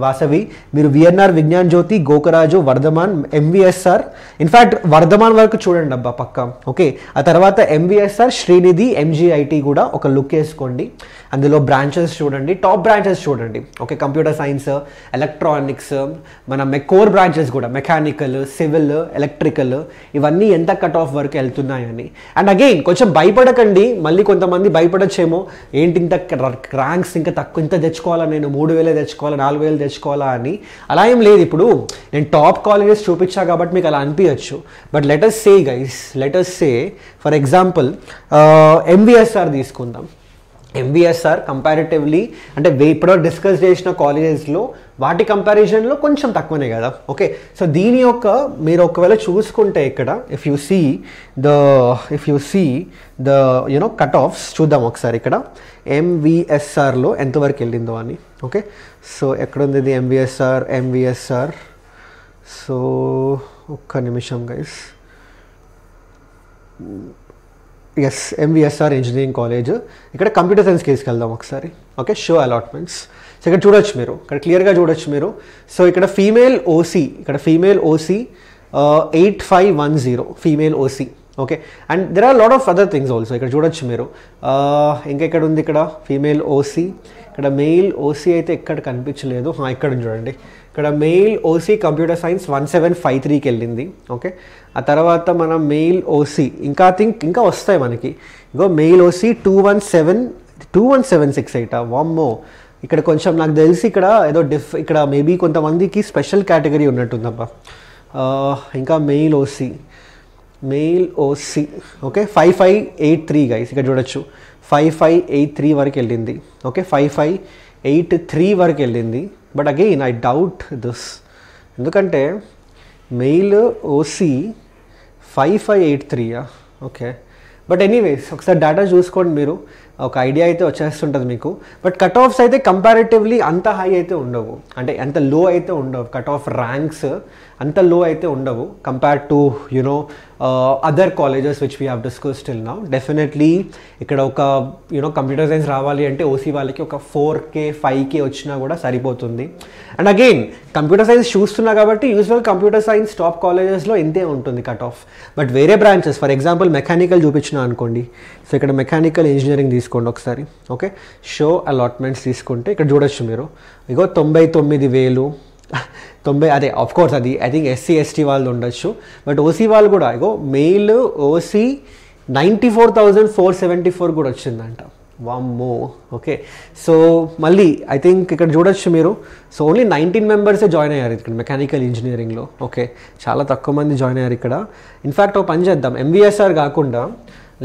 వాసవి. మీరు విఎన్ఆర్, విజ్ఞాన్ జ్యోతి, గోకరాజు, వర్ధమాన్, ఎంవిఎస్ఆర్, ఇన్ఫ్యాక్ట్ వర్ధమాన్ వరకు చూడండి అబ్బా పక్కా. ఓకే, ఆ తర్వాత ఎంవిఎస్ఆర్, శ్రీనిధి, ఎంజీఐటి కూడా ఒక లుక్ వేసుకోండి. అందులో బ్రాంచెస్ చూడండి, టాప్ బ్రాంచెస్ చూడండి. ఓకే, కంప్యూటర్ సైన్స్, ఎలక్ట్రానిక్స్, మన కోర్ బ్రాంచెస్ కూడా మెకానికల్, సివిల్, ఎలక్ట్రికల్, ఇవన్నీ ఎంత కట్ ఆఫ్ వరకు వెళ్తున్నాయని. అండ్ అగైన్ కొంచెం భయపడకండి, మళ్ళీ కొంతమంది భయపడచ్చేమో, ఏంటి ఇంత ర్యాంక్స్ ఇంకా తక్కువ, ఇంత తెచ్చుకోవాలా, నేను 3000 తెచ్చుకోవాలా, 4000 తెచ్చుకోవాలా అని. అలా ఏం లేదు. ఇప్పుడు నేను టాప్ కాలేజెస్ చూపించా కాబట్టి మీకు అలా అనిపించచ్చు. But let us say for example MVSR తీసుకుందాం. ఎంవిఎస్ఆర్ కంపారిటివ్లీ అంటే ఇప్పుడు డిస్కస్ చేసిన కాలేజెస్లో వాటి కంపారిజన్లో కొంచెం తక్కువనే కదా. ఓకే, సో దీని యొక్క మీరు ఒకవేళ చూసుకుంటే ఇక్కడ if you see the cut offs చూద్దాం ఒకసారి. ఇక్కడ ఎంవిఎస్ఆర్లో ఎంతవరకు వెళ్ళిందో అని. ఓకే, సో ఎక్కడుంది ఇది ఎంవిఎస్ఆర్. సో ఒక్క నిమిషం guys. Yes, MVSR engineering college. ఇక్కడ కంప్యూటర్ సైన్స్ కేసుకి వెళ్దాం ఒకసారి. Okay, show allotments. సో ఇక్కడ చూడొచ్చు మీరు, ఇక్కడ క్లియర్గా చూడొచ్చు మీరు. సో ఇక్కడ female OC 8510 female OC. Okay, and there are lot of other things also. ఇక్కడ చూడొచ్చు మీరు. ఇంకా ఇక్కడ ఉంది, ఇక్కడ ఫీమేల్ ఓసీ. ఇక్కడ మెయిల్ ఓసీ అయితే ఎక్కడ కనిపించలేదు. ఇక్కడ చూడండి, ఇక్కడ మెయిల్ ఓసీ కంప్యూటర్ సైన్స్ 1753కి వెళ్ళింది. ఓకే, ఆ తర్వాత మన మెయిల్ ఓసీ ఇంకా వస్తాయి మనకి. ఇగో మెయిల్ ఓసీ 21768. వామ్మో, ఇక్కడ కొంచెం నాకు తెలిసి ఇక్కడ ఏదో ఇక్కడ మేబీ కొంతమందికి స్పెషల్ కేటగిరీ ఉన్నట్టుందబ్బా. ఇంకా మెయిల్ ఓసీ ఓకే 5583 గైస్. ఇక్కడ చూడొచ్చు 5583 వరకు వెళ్ళింది. ఓకే, 5583 వరకు వెళ్ళింది. But again I doubt this, ఎందుకంటే male OC 5583. Okay, but anyways ఒకసారి డేటా చూసుకోండి మీరు, ఒక ఐడియా అయితే వచ్చేస్తుంటుంది మీకు. బట్ కట్ ఆఫ్స్ అయితే కంపారిటివ్లీ అంత హై అయితే ఉండవు, అంటే అంత లో అయితే ఉండవు. కట్ ఆఫ్ ర్యాంక్స్ అంత లో అయితే ఉండవు compare to other colleges which we have discuss till now. Definitely ఇక్కడ ఒక కంప్యూటర్ సైన్స్ రావాలి అంటే ఓసీ వాళ్ళకి ఒక 4K 5K వచ్చినా కూడా సరిపోతుంది. అండ్ అగైన్ కంప్యూటర్ సైన్స్ చూస్తున్నా కాబట్టి యూజువల్ కంప్యూటర్ సైన్స్ టాప్ కాలేజెస్లో ఇంతే ఉంటుంది కట్ ఆఫ్. బట్ వేరే బ్రాంచెస్ ఫర్ ఎగ్జాంపుల్ మెకానికల్ చూపించిన అనుకోండి, సో ఇక్కడ మెకానికల్ ఇంజనీరింగ్ తీసుకోండి ఒకసారి. ఓకే, షో అలాట్మెంట్స్ తీసుకుంటే ఇక్కడ చూడొచ్చు మీరు, ఇగో 99,000 అదే ఆఫ్ కోర్స్ అది ఐ థింక్ SC ST వాళ్ళు ఉండొచ్చు. బట్ ఓసీ వాళ్ళు కూడా ఇగో మెయిల్ ఓసీ 94,474 కూడా వచ్చిందంట. వామ్మో. ఓకే, సో మళ్ళీ ఐ థింక్ ఇక్కడ చూడొచ్చు మీరు, సో ఓన్లీ 19 మెంబర్సే జాయిన్ అయ్యారు ఇక్కడ మెకానికల్ ఇంజనీరింగ్లో. ఓకే, చాలా తక్కువ మంది జాయిన్ అయ్యారు ఇక్కడ. ఇన్ఫ్యాక్ట్ ఒక పని చేద్దాం, MVSR కాకుండా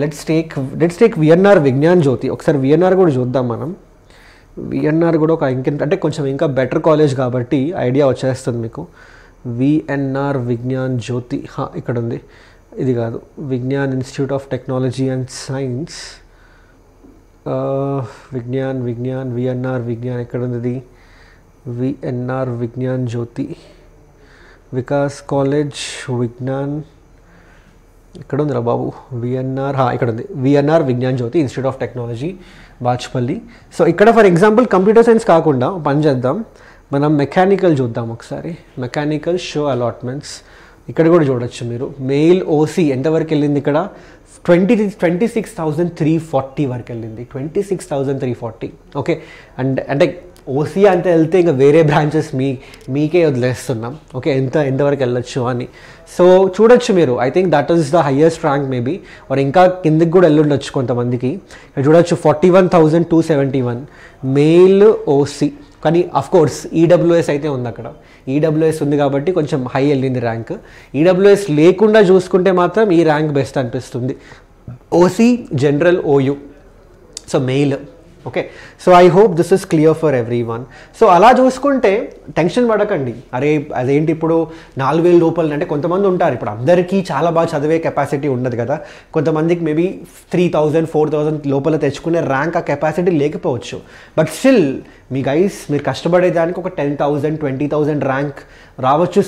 లెట్స్ టేక్ VNR విజ్ఞాన్ జ్యోతి. ఒకసారి VNR కూడా చూద్దాం మనం. VNR కూడా ఒక అంటే కొంచెం ఇంకా బెటర్ కాలేజ్ కాబట్టి ఐడియా వచ్చేస్తుంది మీకు. VNR విజ్ఞాన్ జ్యోతి ఇక్కడ ఉంది, ఇది కాదు, Vignan institute of technology and science. VNR Vignan ఎక్కడ ఉంది? ఇది VNR విజ్ఞాన్ జ్యోతి, వికాస్ కాలేజ్ విజ్ఞాన్ ఇక్కడ ఉందిరా బాబు. VNR ఇక్కడ ఉంది, VNR Vignan Jyothi institute of technology Bachupally. So ఇక్కడ ఫర్ ఎగ్జాంపుల్ కంప్యూటర్ సైన్స్ కాకుండా పని చేద్దాం, మనం మెకానికల్ చూద్దాం ఒకసారి. మెకానికల్ షో అలాట్మెంట్స్ ఇక్కడ కూడా చూడొచ్చు మీరు. మెయిల్ ఓసీ ఎంతవరకు వెళ్ళింది ఇక్కడ? 26,340 వరకు వెళ్ళింది. 26,340. ఓకే, అంటే ఓసీ అంత వెళ్తే ఇంకా వేరే బ్రాంచెస్ మీకే వదిలేస్తున్నాం. ఓకే, ఎంతవరకు వెళ్ళొచ్చు అని. సో చూడొచ్చు మీరు, I think that is the highest rank maybe, or ఇంకా కిందకి కూడా వెళ్ళుండొచ్చు కొంతమందికి. ఇక్కడ చూడొచ్చు 41,271 మెయిల్ ఓసీ. కానీ అఫ్కోర్స్ ఈడబ్ల్యూఎస్ అయితే ఉంది అక్కడ. ఈడబ్ల్యూఎస్ ఉంది కాబట్టి కొంచెం హై వెళ్ళింది ర్యాంక్. ఈడబ్ల్యూఎస్ లేకుండా చూసుకుంటే మాత్రం ఈ ర్యాంక్ బెస్ట్ అనిపిస్తుంది. OC, general, OU, so mail. Okay, so I hope this is clear for every one. So అలా చూసుకుంటే టెన్షన్ పడకండి, అరే అదేంటి ఇప్పుడు 4,000 లోపల అంటే కొంతమంది ఉంటారు. ఇప్పుడు అందరికీ చాలా బాగా చదివే కెపాసిటీ ఉండదు కదా, కొంతమందికి మేబీ 3,000 4,000 లోపల తెచ్చుకునే ర్యాంక్ ఆ కెపాసిటీ లేకపోవచ్చు. బట్ స్టిల్ మీ గైస్ మీరు కష్టపడేదానికి ఒక 10,000 20,000 ర్యాంక్ రావచ్చు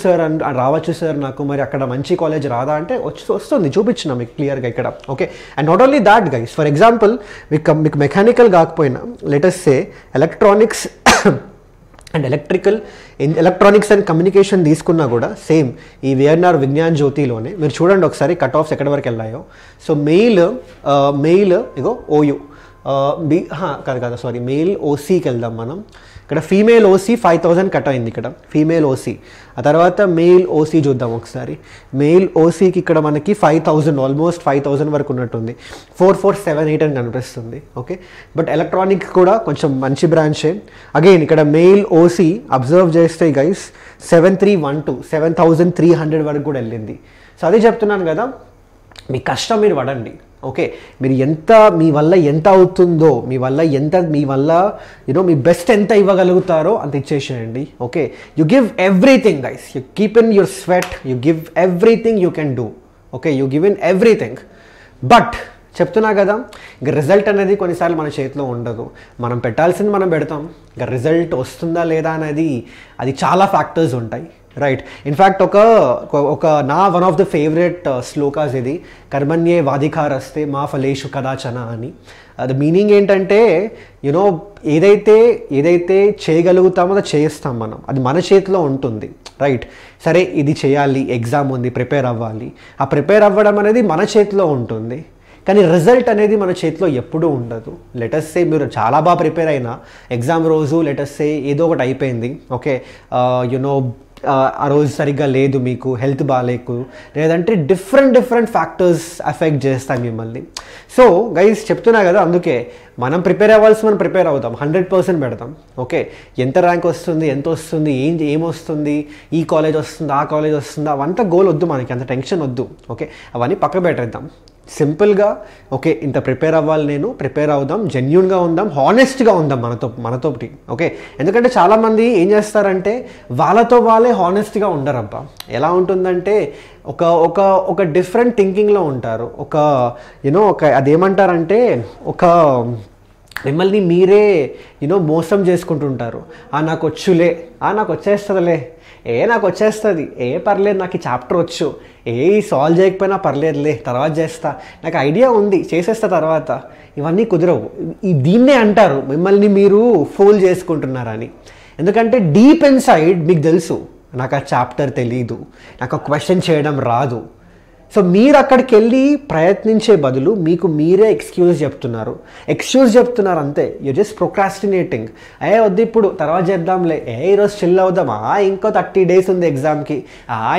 సార్ నాకు మరి అక్కడ మంచి కాలేజ్ రాదా అంటే వస్తుంది, చూపించిన మీకు క్లియర్గా ఇక్కడ. Okay, and not only that guys, for example మీకు మెకానికల్ కాకపోయినా let us say electronics and electronics and communication తీసుకున్నా కూడా సేమ్ ఈ VNR విజ్ఞాన్ జ్యోతిలోనే మీరు చూడండి ఒకసారి కట్ ఆఫ్స్ ఎక్కడి వరకు వెళ్ళాయో. సో మెయిల్ ఇగో ఓయూ కాదు సారీ మెయిల్ ఓసీకి వెళ్దాం మనం. ఇక్కడ ఫీమేల్ ఓసీ 5,000 కట్ అయింది ఇక్కడ ఫీమేల్ ఓసీ. ఆ తర్వాత మెయిల్ ఓసీ చూద్దాం ఒకసారి. మెయిల్ ఓసీకి ఇక్కడ మనకి 5,000 ఆల్మోస్ట్ 5,000 వరకు ఉన్నట్టుంది, 4,478 అని కనిపిస్తుంది. ఓకే, బట్ ఎలక్ట్రానిక్స్ కూడా కొంచెం మంచి బ్రాంచే. అగైన్ ఇక్కడ మెయిల్ ఓసీ అబ్జర్వ్ చేస్తే గైస్ 7,312 7,300 వరకు కూడా వెళ్ళింది. సో అదే చెప్తున్నాను కదా, మీ కష్టం మీరు పడండి. ఓకే, మీరు మీ వల్ల ఎంత అవుతుందో, మీ వల్ల మీ బెస్ట్ ఎంత ఇవ్వగలుగుతారో అంత ఇచ్చేసేయండి. Okay, you give everything guys, you keep in your sweat, you give everything you can do. Okay, you give in everything. But చెప్తున్నా కదా, ఇంకా రిజల్ట్ అనేది కొన్నిసార్లు మన చేతిలో ఉండదు. మనం పెట్టాల్సింది మనం పెడతాం, ఇంకా రిజల్ట్ వస్తుందా లేదా అనేది అది చాలా ఫ్యాక్టర్స్ ఉంటాయి. రైట్, ఇన్ఫ్యాక్ట్ ఒక నా one of the favourite shlokas ఇది, కర్మణ్యే వాధికారస్తే మా ఫలేషు కదాచన అని. అది మీనింగ్ ఏంటంటే ఏదైతే చేయగలుగుతామో అది చేస్తాం మనం, అది మన చేతిలో ఉంటుంది. రైట్, సరే ఇది చేయాలి, ఎగ్జామ్ ఉంది, ప్రిపేర్ అవ్వాలి, ఆ ప్రిపేర్ అవ్వడం అనేది మన చేతిలో ఉంటుంది. కానీ రిజల్ట్ అనేది మన చేతిలో ఎప్పుడూ ఉండదు. లెటస్ సే మీరు చాలా బాగా ప్రిపేర్ అయినా ఎగ్జామ్ రోజు లెటస్ సే ఏదో ఒకటి అయిపోయింది. ఓకే, ఆ రోజు సరిగ్గా లేదు, మీకు హెల్త్ బాగాలేకు, లేదంటే డిఫరెంట్ ఫ్యాక్టర్స్ అఫెక్ట్ చేస్తాయి మిమ్మల్ని. సో గైస్ చెప్తున్నా కదా, అందుకే మనం ప్రిపేర్ మనం ప్రిపేర్ అవుతాం, 100% పెడతాం. ఓకే, ఎంత ర్యాంక్ వస్తుంది, ఎంత వస్తుంది, ఏమొస్తుంది, ఈ కాలేజ్ వస్తుంది, ఆ కాలేజ్ వస్తుంది, అవంతా గోల్ వద్దు మనకి, అంత టెన్షన్ వద్దు. ఓకే, అవన్నీ పక్క పెట్టేద్దాం. సింపుల్గా ఓకే ఇంత ప్రిపేర్ అవ్వాలి, నేను ప్రిపేర్ అవుదాం, జెన్యూన్గా ఉందాం, హానెస్ట్గా ఉందాం మనతోటి. ఓకే, ఎందుకంటే చాలామంది ఏం చేస్తారంటే వాళ్ళతో వాళ్ళే హానెస్ట్గా ఉండరబ్బా. ఎలా ఉంటుందంటే ఒక డిఫరెంట్ థింకింగ్లో ఉంటారు. ఒక అదేమంటారంటే మిమ్మల్ని మీరే మోసం చేసుకుంటుంటారు. నాకు వచ్చులే, నాకు వచ్చేస్తుందిలే, నాకు వచ్చేస్తుంది, పర్లేదు, నాకు ఈ చాప్టర్ వచ్చు, సాల్వ్ చేయకపోయినా పర్లేదులే, తర్వాత చేస్తా, నాకు ఐడియా ఉంది, చేసేస్తా తర్వాత. ఇవన్నీ కుదరవు. దీన్నే అంటారు మిమ్మల్ని మీరు ఫూల్ చేసుకుంటున్నారని. ఎందుకంటే డీప్ ఇన్సైడ్ మీకు తెలుసు, నాకు ఆ చాప్టర్ తెలీదు, నాకు ఆ క్వశ్చన్ చేయడం రాదు. సో మీరు అక్కడికి వెళ్ళి ప్రయత్నించే బదులు మీకు మీరే ఎక్స్క్యూజ్ చెప్తున్నారు అంతే. You just procrastinating. వద్దు ఇప్పుడు, తర్వాత చేద్దాంలే, ఈరోజు చిల్ అవుదామా, ఇంకో 30 days ఉంది ఎగ్జామ్కి,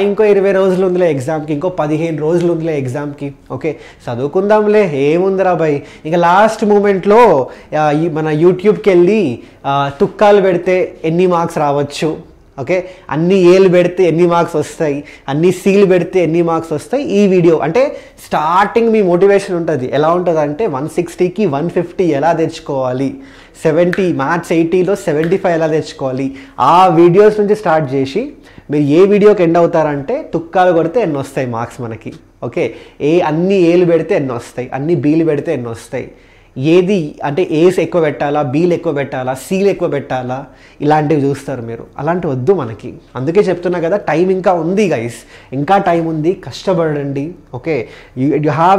ఇంకో 20 రోజులు ఉందిలే ఎగ్జామ్కి, ఇంకో 15 రోజులు ఉందిలే ఎగ్జామ్కి, ఓకే చదువుకుందాంలే, ఏముందిరా భయ్. ఇంకా లాస్ట్ మూమెంట్లో మన యూట్యూబ్కి వెళ్ళి తుక్కాలు పెడితే ఎన్ని మార్క్స్ రావచ్చు, ఓకే, అన్ని ఏలు పెడితే ఎన్ని మార్క్స్ వస్తాయి, అన్ని సీలు పెడితే ఎన్ని మార్క్స్ వస్తాయి, ఈ వీడియో అంటే స్టార్టింగ్ మీ మోటివేషన్ ఉంటుంది. ఎలా ఉంటుంది అంటే 160కి 150 ఎలా తెచ్చుకోవాలి, 70 మ్యాథ్స్ 80లో 75 ఎలా తెచ్చుకోవాలి, ఆ వీడియోస్ నుంచి స్టార్ట్ చేసి మీరు ఏ వీడియోకి ఎండ్ అవుతారంటే తుక్కాలు కొడితే ఎన్ని వస్తాయి మార్క్స్ మనకి, ఓకే, అన్ని ఏలు పెడితే ఎన్ని వస్తాయి, అన్ని బీలు పెడితే ఎన్ని వస్తాయి, ఏది అంటే ఏస్ ఎక్కువ పెట్టాలా, బీలు ఎక్కువ పెట్టాలా, సీలు ఎక్కువ పెట్టాలా, ఇలాంటివి చూస్తారు మీరు. అలాంటివి వద్దు మనకి. అందుకే చెప్తున్నా కదా, టైం ఇంకా ఉంది గైస్, ఇంకా టైం ఉంది, కష్టపడండి, okay.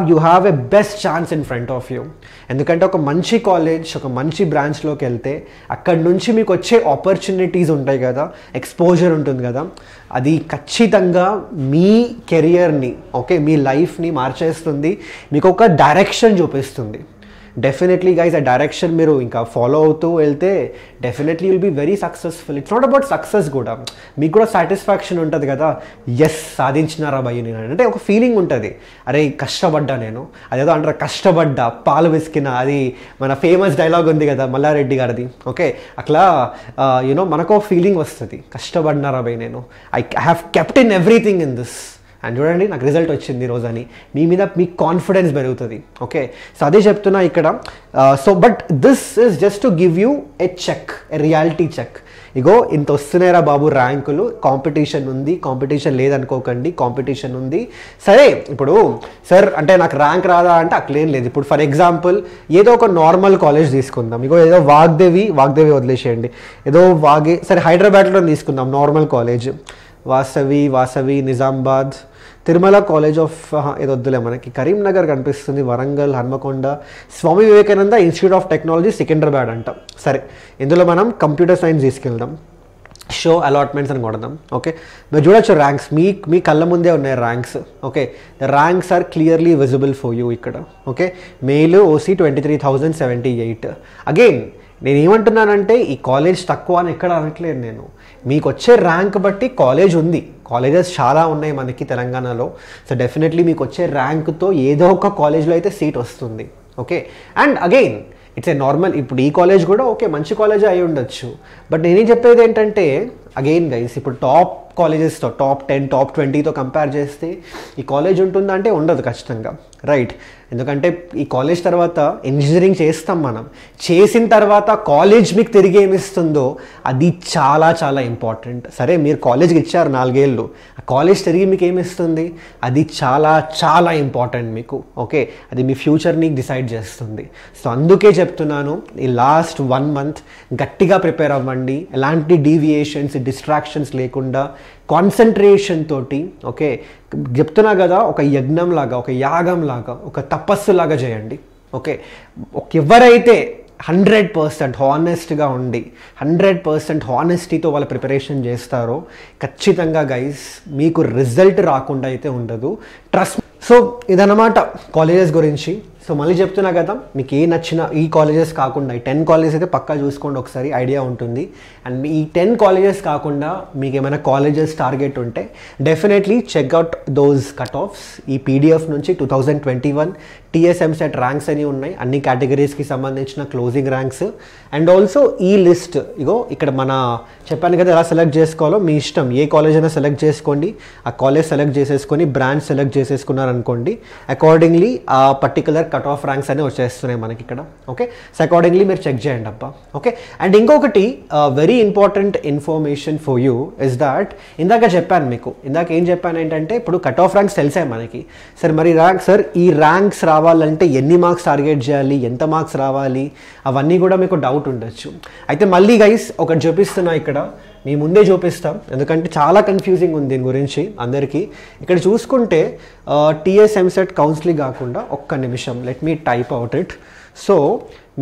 You have a best chance in front of you. ఎందుకంటే ఒక మంచి కాలేజ్, ఒక మంచి బ్రాంచ్లోకి వెళ్తే అక్కడి నుంచి మీకు వచ్చే ఆపర్చునిటీస్ ఉంటాయి కదా, ఎక్స్పోజర్ ఉంటుంది కదా, అది ఖచ్చితంగా మీ కెరియర్ని, ఓకే, మీ లైఫ్ని మార్చేస్తుంది, మీకు ఒక డైరెక్షన్ చూపిస్తుంది. డెఫినెట్లీ గైస్, ఆ డైరెక్షన్ మీరు ఇంకా ఫాలో అవుతూ వెళ్తే definitely will be very successful. It's not about success కూడా, మీకు కూడా సాటిస్ఫాక్షన్ ఉంటుంది కదా, ఎస్ సాధించినారా భయ్య నేను అంటే ఒక ఫీలింగ్ ఉంటుంది. అరే కష్టపడ్డా నేను, అదేదో అంటారు కష్టపడ్డా పాలు విసికిన, అది మన ఫేమస్ డైలాగ్ ఉంది కదా మల్లారెడ్డి గారిది, ఓకే. అట్లా మనకు ఫీలింగ్ వస్తుంది, కష్టపడినారా భయ్ నేను, I have kept in everything in this, and చూడండి నాకు రిజల్ట్ వచ్చింది ఈరోజు అని మీ మీద మీకు కాన్ఫిడెన్స్ పెరుగుతుంది, ఓకే. సో అదే చెప్తున్నా ఇక్కడ. So but this is just to give you a check, a reality check. ఇగో ఇంత వస్తున్నాయిరా బాబు ర్యాంకులు, కాంపిటీషన్ ఉంది, కాంపిటీషన్ లేదనుకోకండి, కాంపిటీషన్ ఉంది. సరే ఇప్పుడు సార్ అంటే నాకు ర్యాంక్ రాదా అంటే అట్లేం లేదు. ఇప్పుడు ఫర్ ఎగ్జాంపుల్ ఏదో ఒక నార్మల్ కాలేజ్ తీసుకుందాం, ఇగో ఏదో వాగ్దేవి వదిలేసేయండి, ఏదో సరే హైదరాబాద్లో తీసుకుందాం normal college, Vasavi Nizamabad, Tirumala college of ఏదో వద్దులే మనకి, కరీంనగర్ కనిపిస్తుంది, Warangal, Hanamkonda, Swami Vivekananda institute of technology Secunderabad అంట. సరే ఇందులో మనం కంప్యూటర్ సైన్స్ తీసుకెళ్దాం, షో అలాట్మెంట్స్ అని కొడదాం, ఓకే. మీరు చూడొచ్చు ర్యాంక్స్, మీ కళ్ళ ముందే ఉన్నాయి ranks, okay. The ranks are clearly visible for you ఇక్కడ, ఓకే. Male OC 23,078. అగైన్ నేను ఏమంటున్నానంటే ఈ కాలేజ్ తక్కువ అని ఎక్కడ అనట్లేదు నేను, మీకు వచ్చే ర్యాంక్ బట్టి కాలేజ్ ఉంది, కాలేజెస్ చాలా ఉన్నాయి మనకి తెలంగాణలో. సో డెఫినెట్లీ మీకు వచ్చే ర్యాంక్తో ఏదో ఒక కాలేజ్లో అయితే సీట్ వస్తుంది, okay. And again it's a normal, ఇప్పుడు ఈ కాలేజ్ కూడా ఓకే మంచి కాలేజ్ అయి ఉండొచ్చు, బట్ నేనేం చెప్పేది ఏంటంటే అగైన్ గైస్, ఇప్పుడు టాప్ కాలేజెస్తో టాప్ 10 టాప్ 20తో కంపేర్ చేస్తే ఈ కాలేజ్ ఉంటుందంటే ఉండదు ఖచ్చితంగా, రైట్. ఎందుకంటే ఈ కాలేజ్ తర్వాత ఇంజనీరింగ్ చేస్తాం మనం, చేసిన తర్వాత కాలేజ్ మీకు తిరిగి ఏమిస్తుందో అది చాలా చాలా ఇంపార్టెంట్. సరే మీరు కాలేజ్కి ఇచ్చారు 4 ఏళ్ళు, ఆ కాలేజ్ తిరిగి మీకు ఏమిస్తుంది అది చాలా చాలా ఇంపార్టెంట్ మీకు, ఓకే. అది మీ ఫ్యూచర్ని డిసైడ్ చేస్తుంది. సో అందుకే చెప్తున్నాను, ఈ లాస్ట్ 1 month గట్టిగా ప్రిపేర్ అవ్వండి, ఎలాంటి డీవియేషన్స్ డిస్ట్రాక్షన్స్ లేకుండా కాన్సన్ట్రేషన్ తోటి, ఓకే. చెప్తున్నా కదా, ఒక యజ్ఞం లాగా, ఒక యాగం లాగా, ఒక తపస్సు లాగా చేయండి, ఓకే. ఎవరైతే 100% హానెస్ట్గా ఉండి 100% హానెస్టీతో వాళ్ళ ప్రిపరేషన్ చేస్తారో ఖచ్చితంగా గైస్ మీకు రిజల్ట్ రాకుండా అయితే ఉండదు, ట్రస్ట్. సో ఇదన్నమాట కాలేజెస్ గురించి. సో మళ్ళీ చెప్తున్నా కదా, మీకు ఏ నచ్చిన ఈ కాలేజెస్ కాకుండా ఈ 10 కాలేజెస్ అయితే పక్కా చూసుకోండి ఒకసారి, ఐడియా ఉంటుంది. అండ్ ఈ 10 కాలేజెస్ కాకుండా మీకు ఏమైనా కాలేజెస్ టార్గెట్ ఉంటే definitely check out those cut offs. ఈ పీడిఎఫ్ నుంచి 2021 టీఎస్ఎంసెట్ ర్యాంక్స్ అని ఉన్నాయి, అన్ని కేటగిరీస్కి సంబంధించిన క్లోజింగ్ ర్యాంక్స్. అండ్ ఆల్సో ఈ లిస్ట్ ఇగో ఇక్కడ మన చెప్పాను కదా ఎలా సెలెక్ట్ చేసుకోవాలో, మీ ఇష్టం, ఏ కాలేజ్ అయినా సెలెక్ట్ చేసుకోండి, ఆ కాలేజ్ సెలెక్ట్ చేసేసుకొని బ్రాంచ్ సెలెక్ట్ చేసేసుకున్నారనుకోండి, అకార్డింగ్లీ ఆ పర్టికులర్ కట్ ఆఫ్ ర్యాంక్స్ అనే వచ్చేస్తున్నాయి మనకి ఇక్కడ. ఓకే, సో అకార్డింగ్లీ మీరు చెక్ చేయండి అబ్బా. ఓకే, అండ్ ఇంకొకటి very important information for you is that ఇందాక చెప్పాను మీకు, ఇందాక ఏం చెప్పాను ఏంటంటే ఇప్పుడు కట్ ఆఫ్ ర్యాంక్స్ తెలిసాయి మనకి. సార్ మరి సార్ ఈ ర్యాంక్స్ రావాలంటే ఎన్ని మార్క్స్ టార్గెట్ చేయాలి, ఎంత మార్క్స్ రావాలి, అవన్నీ కూడా మీకు డౌట్ ఉండొచ్చు. అయితే మళ్ళీ గైస్ ఒకటి చూపిస్తున్నా ఇక్కడ, మీ ముందే చూపిస్తాం ఎందుకంటే చాలా కన్ఫ్యూజింగ్ ఉంది దీని గురించి అందరికీ. ఇక్కడ చూసుకుంటే టీఎస్ ఎంసెట్ కౌన్సిలింగ్ కాకుండా ఒక్క నిమిషం let me type out it. So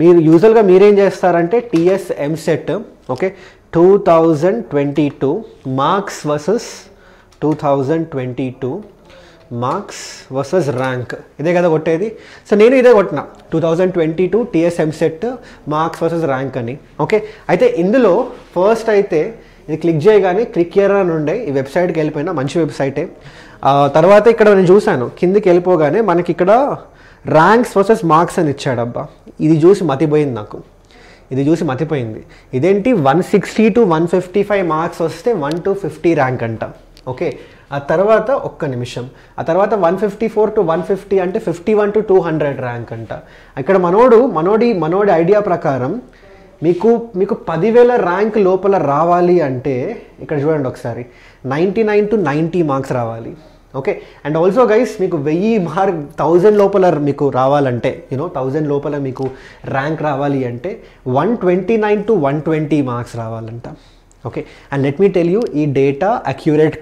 మీరు యూజువల్గా మీరేం చేస్తారంటే TS EAMCET okay 2022 marks versus 2022 marks versus rank, ఇదే కదా కొట్టేది. సో నేను ఇదే కొట్టిన 2022 TS EAMCET marks versus rank అని. ఓకే, అయితే ఇందులో ఫస్ట్ అయితే ఇది క్లిక్ చేయగానే క్లిక్ హియర్ అని ఉండే ఈ వెబ్సైట్కి వెళ్ళిపోయినా, మంచి వెబ్సైటే. తర్వాత ఇక్కడ నేను చూశాను కిందికి వెళ్ళిపోగానే మనకి ఇక్కడ ర్యాంక్స్ వర్సెస్ మార్క్స్ అని ఇచ్చాడబ్బా. ఇది చూసి మతిపోయింది నాకు, ఇది చూసి మతిపోయింది. ఇదేంటి 160 to 155 మార్క్స్ వస్తే 1 to 50 ర్యాంక్ అంట. ఓకే, ఆ తర్వాత ఒక్క నిమిషం, ఆ తర్వాత 154 to 150 అంటే 51 to 200 ర్యాంక్ అంట. ఇక్కడ మనోడి ఐడియా ప్రకారం మీకు 10,000 ర్యాంక్ లోపల రావాలి అంటే ఇక్కడ చూడండి ఒకసారి 99 to 90 మార్క్స్ రావాలి. ఓకే, అండ్ ఆల్సో గైస్ మీకు 1000 లోపల మీకు రావాలంటే 1000 లోపల మీకు ర్యాంక్ రావాలి అంటే 129 to 120 మార్క్స్ రావాలంట. Okay, and let me tell you ఈ డేటా అక్యురేట్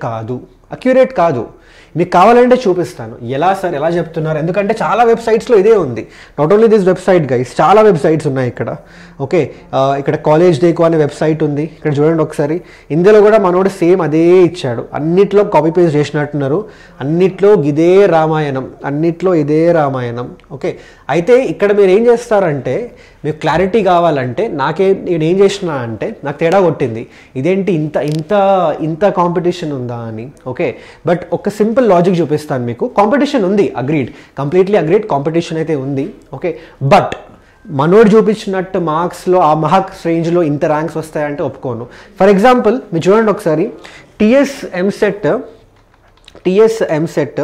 కాదు. మీకు కావాలంటే చూపిస్తాను ఎలా సార్ ఎలా చెప్తున్నారు, ఎందుకంటే చాలా వెబ్సైట్స్లో ఇదే ఉంది. Not only this website guys, చాలా వెబ్సైట్స్ ఉన్నాయి ఇక్కడ. ఓకే, ఇక్కడ కాలేజ్ డేకో అనే వెబ్సైట్ ఉంది, ఇక్కడ చూడండి ఒకసారి. ఇందులో కూడా మనోడు సేమ్ అదే ఇచ్చాడు, అన్నిట్లో కాపీ పేస్ట్ చేసినట్టున్నారు, అన్నిట్లో ఇదే రామాయణం. ఓకే, అయితే ఇక్కడ మీరు ఏం చేస్తారంటే మీకు క్లారిటీ కావాలంటే నేను ఏం చేసినా అంటే నాకు తేడా కొట్టింది, ఇదేంటి ఇంత కాంపిటీషన్ ఉందా అని. ఓకే, బట్ ఒక సింపుల్ లాజిక్ చూపిస్తాను మీకు. కాంపిటీషన్ ఉంది, కంప్లీట్లీ అగ్రీడ్, కాంపిటీషన్ అయితే ఉంది. ఓకే, బట్ మనోడు చూపించినట్టు మార్క్స్లో ఆ మార్క్స్ రేంజ్లో ఇంత ర్యాంక్స్ వస్తాయంటే ఒప్పుకోను. ఫర్ ఎగ్జాంపుల్ మీరు చూడండి ఒకసారి, TS EAMCET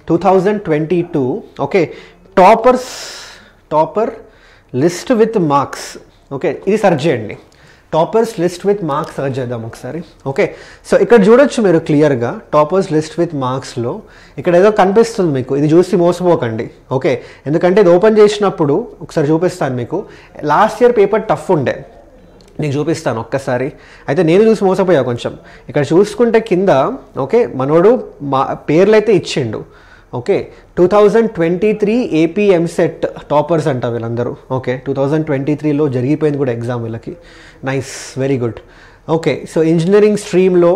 2022 okay topper list with marks. Okay, ఇది సెర్చ్ చేయండి, toppers list with marks search చేద్దాం ఒకసారి. ఓకే, సో ఇక్కడ చూడొచ్చు మీరు క్లియర్గా టాపర్స్ లిస్ట్ విత్ మార్క్స్లో ఇక్కడ ఏదో కనిపిస్తుంది మీకు, ఇది చూసి మోసపోకండి. ఓకే, ఎందుకంటే ఇది ఓపెన్ చేసినప్పుడు ఒకసారి చూపిస్తాను మీకు. లాస్ట్ ఇయర్ పేపర్ టఫ్ ఉండే, నీకు చూపిస్తాను ఒక్కసారి. అయితే నేను చూసి మోసపోయా కొంచెం. ఇక్కడ చూసుకుంటే కింద ఓకే మనోడు పేర్లు అయితే ఇచ్చిండు. ఓకే, 2023 ఏపీ ఎంసెట్ టాపర్స్ అంట వీళ్ళందరూ. ఓకే, 2023లో జరిగిపోయింది కూడా ఎగ్జామ్ వీళ్ళకి. Nice, very good. Okay, so engineering స్ట్రీమ్లో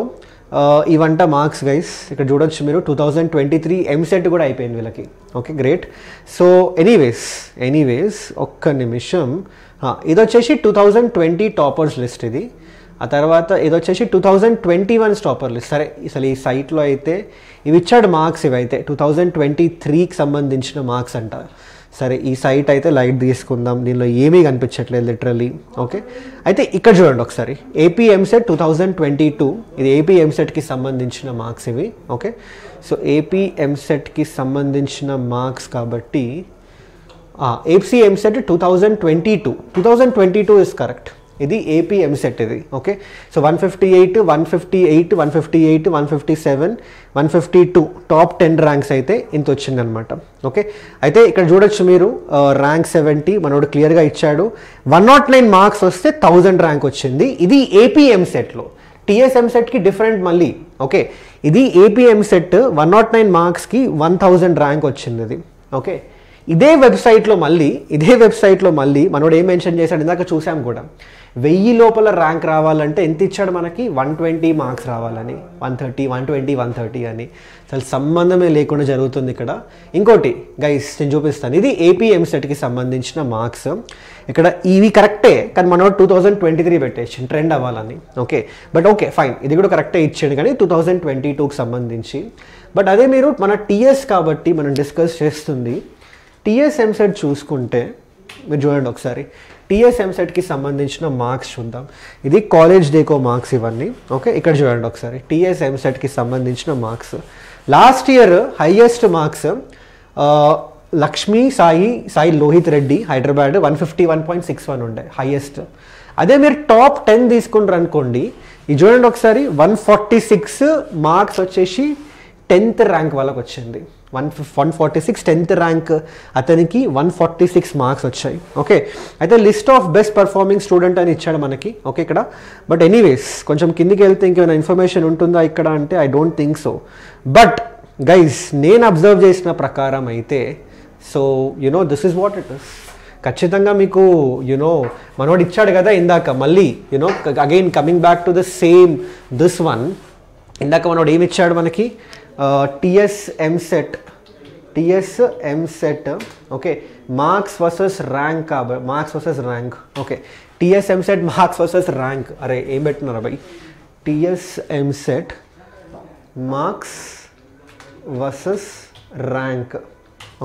ఇవంట మార్క్స్ గైస్, ఇక్కడ చూడొచ్చు మీరు. 2023 ఎంసెట్ కూడా అయిపోయింది వీళ్ళకి. Okay, great. సో ఎనీవేస్ ఒక్క నిమిషం, ఇది వచ్చేసి 2020 టాపర్స్ లిస్ట్ ఇది. ఆ తర్వాత ఇది వచ్చేసి 2021 టాపర్ లిస్ట్. సరే, అసలు ఈ సైట్లో అయితే ఇవి ఇచ్చాడు మార్క్స్, ఇవైతే 2023కి సంబంధించిన మార్క్స్ అంట. సరే, ఈ సైట్ అయితే లైట్ తీసుకుందాం, దీనిలో ఏమీ కనిపించట్లేదు లిటరలీ. ఓకే, అయితే ఇక్కడ చూడండి ఒకసారి, ఏపీ ఎంసెట్ 2022, ఇది ఏపీ ఎంసెట్కి సంబంధించిన మార్క్స్ ఇవి. ఓకే, సో ఏపీ ఎంసెట్కి సంబంధించిన మార్క్స్ కాబట్టి ఏపీ ఎంసెట్ 2022 ఇస్ కరెక్ట్. ఇది ఏపీ ఎంసెట్ ఇది. ఓకే, సో 158, 157, 152 టాప్ 10 ర్యాంక్స్ అయితే ఇంత వచ్చిందనమాట. ఓకే, అయితే ఇక్కడ చూడొచ్చు మీరు ర్యాంక్ 70 మనోడు క్లియర్గా ఇచ్చాడు. 109 మార్క్స్ వస్తే 1000 ర్యాంక్ వచ్చింది. ఇది ఏపీ ఎంసెట్లో. టీఎస్ ఎంసెట్కి డిఫరెంట్ మళ్ళీ. ఓకే, ఇది ఏపీ ఎంసెట్ 109 మార్క్స్కి 1000 ర్యాంక్ వచ్చింది ఇది. ఓకే, ఇదే వెబ్సైట్లో మళ్ళీ మనోడు ఏం మెన్షన్ చేశాడు ఇందాక చూసాం కూడా, 1000 లోపల ర్యాంక్ రావాలంటే ఎంత ఇచ్చాడు మనకి, 120 మార్క్స్ రావాలని, 130, 120, 130 అని. అసలు సంబంధమే లేకుండా జరుగుతుంది ఇక్కడ. ఇంకోటి గైస్ నేను చూపిస్తాను, ఇది ఏపీ ఎంసెట్కి సంబంధించిన మార్క్స్. ఇక్కడ ఇవి కరెక్టే, కానీ మనోడు 2023 పెట్టేసి ట్రెండ్ అవ్వాలని. ఓకే, బట్ ఓకే ఫైన్, ఇది కూడా కరెక్టే ఇచ్చాడు కానీ 2022కి సంబంధించి. బట్ అదే మీరు మన టీఎస్ కాబట్టి మనం డిస్కస్ చేస్తుంది. టీఎస్ ఎంసెట్ చూసుకుంటే మీరు చూడండి ఒకసారి, టీఎస్ ఎంసెట్కి సంబంధించిన మార్క్స్ చూద్దాం. ఇది కాలేజ్ డేకో మార్క్స్ ఇవన్నీ. ఓకే, ఇక్కడ చూడండి ఒకసారి, టీఎస్ ఎంసెట్కి సంబంధించిన marks. Last year highest marks Lakshmi Sai Lohith Reddy Hyderabad 151.61 ఉండే హైయెస్ట్. అదే మీరు టాప్ 10 తీసుకుంటారు అనుకోండి, ఇది చూడండి ఒకసారి, 146 మార్క్స్ వచ్చేసి 10th ర్యాంక్ వాళ్ళకి వచ్చింది. 146 10th ర్యాంక్ అతనికి 146 మార్క్స్ వచ్చాయి. ఓకే, అయితే list of best performing student అని ఇచ్చాడు మనకి. ఓకే ఇక్కడ, బట్ ఎనీవేస్ కొంచెం కిందికి వెళ్తే ఇంకేమైనా ఇన్ఫర్మేషన్ ఉంటుందా ఇక్కడ అంటే I don't think so. But guys నేను అబ్జర్వ్ చేసిన ప్రకారం అయితే, so you know this is what it is. ఖచ్చితంగా మీకు యునో మనోడు ఇచ్చాడు కదా ఇందాక, మళ్ళీ you know again coming back to the same this one. ఇందాక మనోడు ఏమి ఇచ్చాడు మనకి, TS EAMCET. Okay, marks versus rank, marks versus rank. Okay, TS EAMCET marks versus rank. అరే ఏం పెట్టినారా భయ్, TS EAMCET marks versus rank.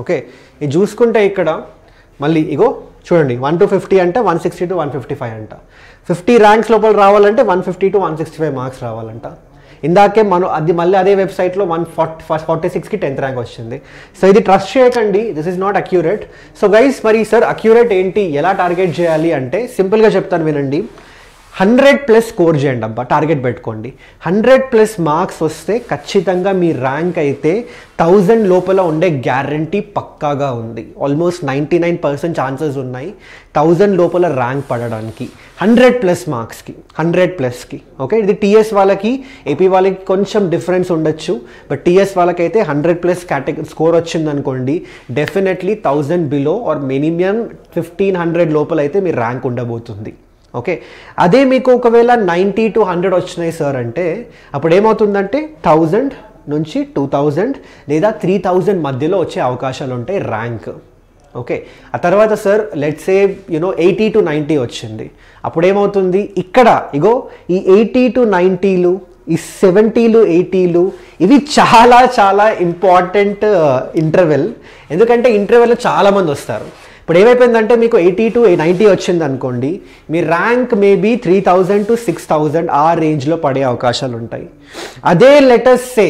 Okay, ఇది చూసుకుంటే ఇక్కడ మళ్ళీ ఇగో చూడండి, 1 to 50 అంటే 160 to 155 అంట. 50 ర్యాంక్స్ లోపల రావాలంటే 150 to 165 మార్క్స్ రావాలంట. ఇందాకే మనం అది మళ్ళీ అదే వెబ్సైట్లో 146కి 10th ర్యాంక్ వచ్చింది. సో ఇది ట్రస్ట్ చేయకండి, this is not accurate. So guys మరి సార్ అక్యూరేట్ ఏంటి, ఎలా టార్గెట్ చేయాలి అంటే సింపుల్గా చెప్తాను వినండి. 100+ స్కోర్ చేయండి అబ్బా, టార్గెట్ పెట్టుకోండి. 100+ మార్క్స్ వస్తే ఖచ్చితంగా మీ ర్యాంక్ అయితే 1000 లోపల ఉండే గ్యారంటీ పక్కాగా ఉంది. ఆల్మోస్ట్ 99% ఛాన్సెస్ ఉన్నాయి 1000 లోపల ర్యాంక్ పడడానికి 100+ మార్క్స్కి, 100+కి. ఓకే, ఇది టీఎస్ వాళ్ళకి ఏపీ వాళ్ళకి కొంచెం డిఫరెన్స్ ఉండొచ్చు, బట్ టీఎస్ వాళ్ళకైతే 100+ కేటగిరీ స్కోర్ వచ్చింది అనుకోండి, డెఫినెట్లీ 1000 బిలో ఆర్ మినిమం 1500 లోపల అయితే మీ ర్యాంక్ ఉండబోతుంది. ఓకే, అదే మీకు ఒకవేళ 90 to 100 వచ్చినాయి సార్ అంటే అప్పుడు ఏమవుతుందంటే 1000 నుంచి 2000 లేదా 3000 మధ్యలో వచ్చే అవకాశాలు ఉంటాయి ర్యాంక్. ఓకే, ఆ తర్వాత sir let's say you know 80 to 90 వచ్చింది, అప్పుడు ఏమవుతుంది ఇక్కడ ఇగో ఈ 80 to 90లు, ఈ 70లు 80లు ఇవి చాలా చాలా ఇంపార్టెంట్ ఇంటర్వెల్. ఎందుకంటే ఇంటర్వెల్లో చాలామంది వస్తారు. ఇప్పుడు ఏమైపోయిందంటే మీకు 80 to 90 వచ్చింది అనుకోండి, మీ ర్యాంక్ మేబీ 3000 to 6000 ఆ రేంజ్లో పడే అవకాశాలు ఉంటాయి. అదే లెటర్స్ సే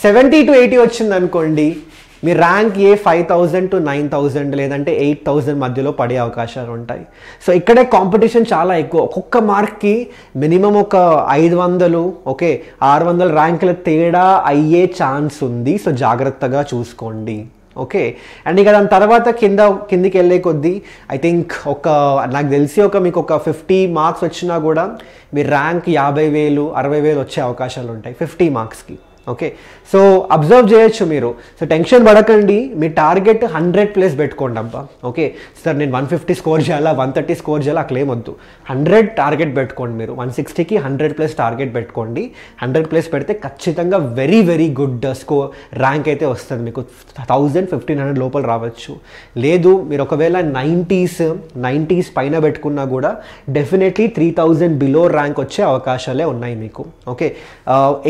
70 to 80 వచ్చింది అనుకోండి, మీ ర్యాంక్ 5000 to 9000 లేదంటే 8000 మధ్యలో పడే అవకాశాలు ఉంటాయి. సో ఇక్కడే కాంపిటీషన్ చాలా ఎక్కువ. ఒక్కొక్క మార్క్కి మినిమం ఒక 500 ఓకే 600 ర్యాంకుల తేడా అయ్యే ఛాన్స్ ఉంది. సో జాగ్రత్తగా చూసుకోండి. ఓకే, అండ్ ఇక దాని తర్వాత కిందికి వెళ్ళే కొద్దీ ఐ థింక్ నాకు తెలిసి మీకు ఒక 50 మార్క్స్ వచ్చినా కూడా మీ ర్యాంక్ 50,000 60,000 వచ్చే అవకాశాలు ఉంటాయి 50 మార్క్స్కి. ఓకే, సో అబ్జర్వ్ చేయొచ్చు మీరు. సో టెన్షన్ పడకండి, మీ టార్గెట్ 100+ పెట్టుకోండి అబ్బా. ఓకే సార్ నేను 150 స్కోర్ చేయాలా 130 స్కోర్ చేయాలా అట్లేం వద్దు, 100 టార్గెట్ పెట్టుకోండి మీరు. 160కి 100+ టార్గెట్ పెట్టుకోండి. 100+ పెడితే ఖచ్చితంగా very very good score rank అయితే వస్తుంది మీకు. 1000-1500 లోపల రావచ్చు. లేదు మీరు ఒకవేళ 90s పైన పెట్టుకున్నా కూడా డెఫినెట్లీ 3000 బిలో ర్యాంక్ వచ్చే అవకాశాలే ఉన్నాయి మీకు. ఓకే,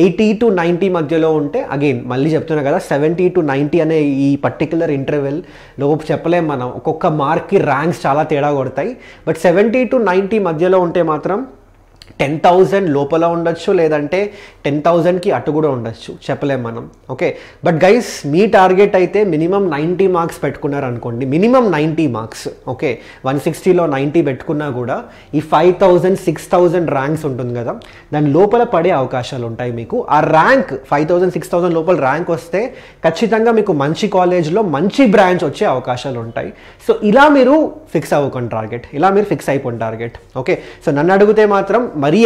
80 to 90 మధ్యలో ఉంటే అగైన్ మళ్ళీ చెప్తున్నా కదా 70 to 90 అనే ఈ పర్టికులర్ ఇంటర్వెల్లో చెప్పలేం మనం, ఒక్కొక్క మార్క్కి ర్యాంక్స్ చాలా తేడా కొడతాయి. బట్ 70 to 90 మధ్యలో ఉంటే మాత్రం 10,000 లోపల ఉండొచ్చు, లేదంటే 10,000కి అటు కూడా ఉండొచ్చు, చెప్పలేం మనం. Okay, but guys me target అయితే మినిమం 90 మార్క్స్ పెట్టుకున్నారు అనుకోండి, మినిమం 90 మార్క్స్. ఓకే, 160లో 90 పెట్టుకున్నా కూడా ఈ 5000 6000 ర్యాంక్స్ ఉంటుంది కదా, దాని లోపల పడే అవకాశాలు ఉంటాయి మీకు. ఆ ర్యాంక్ 5000 6000 లోపల ర్యాంక్ వస్తే ఖచ్చితంగా మీకు మంచి కాలేజ్లో మంచి బ్రాంచ్ వచ్చే అవకాశాలు ఉంటాయి. సో ఇలా మీరు ఫిక్స్ అవ్వకండి టార్గెట్, ఇలా మీరు ఫిక్స్ అయిపోండి టార్గెట్. ఓకే, సో నన్ను అడిగితే మాత్రం మరీ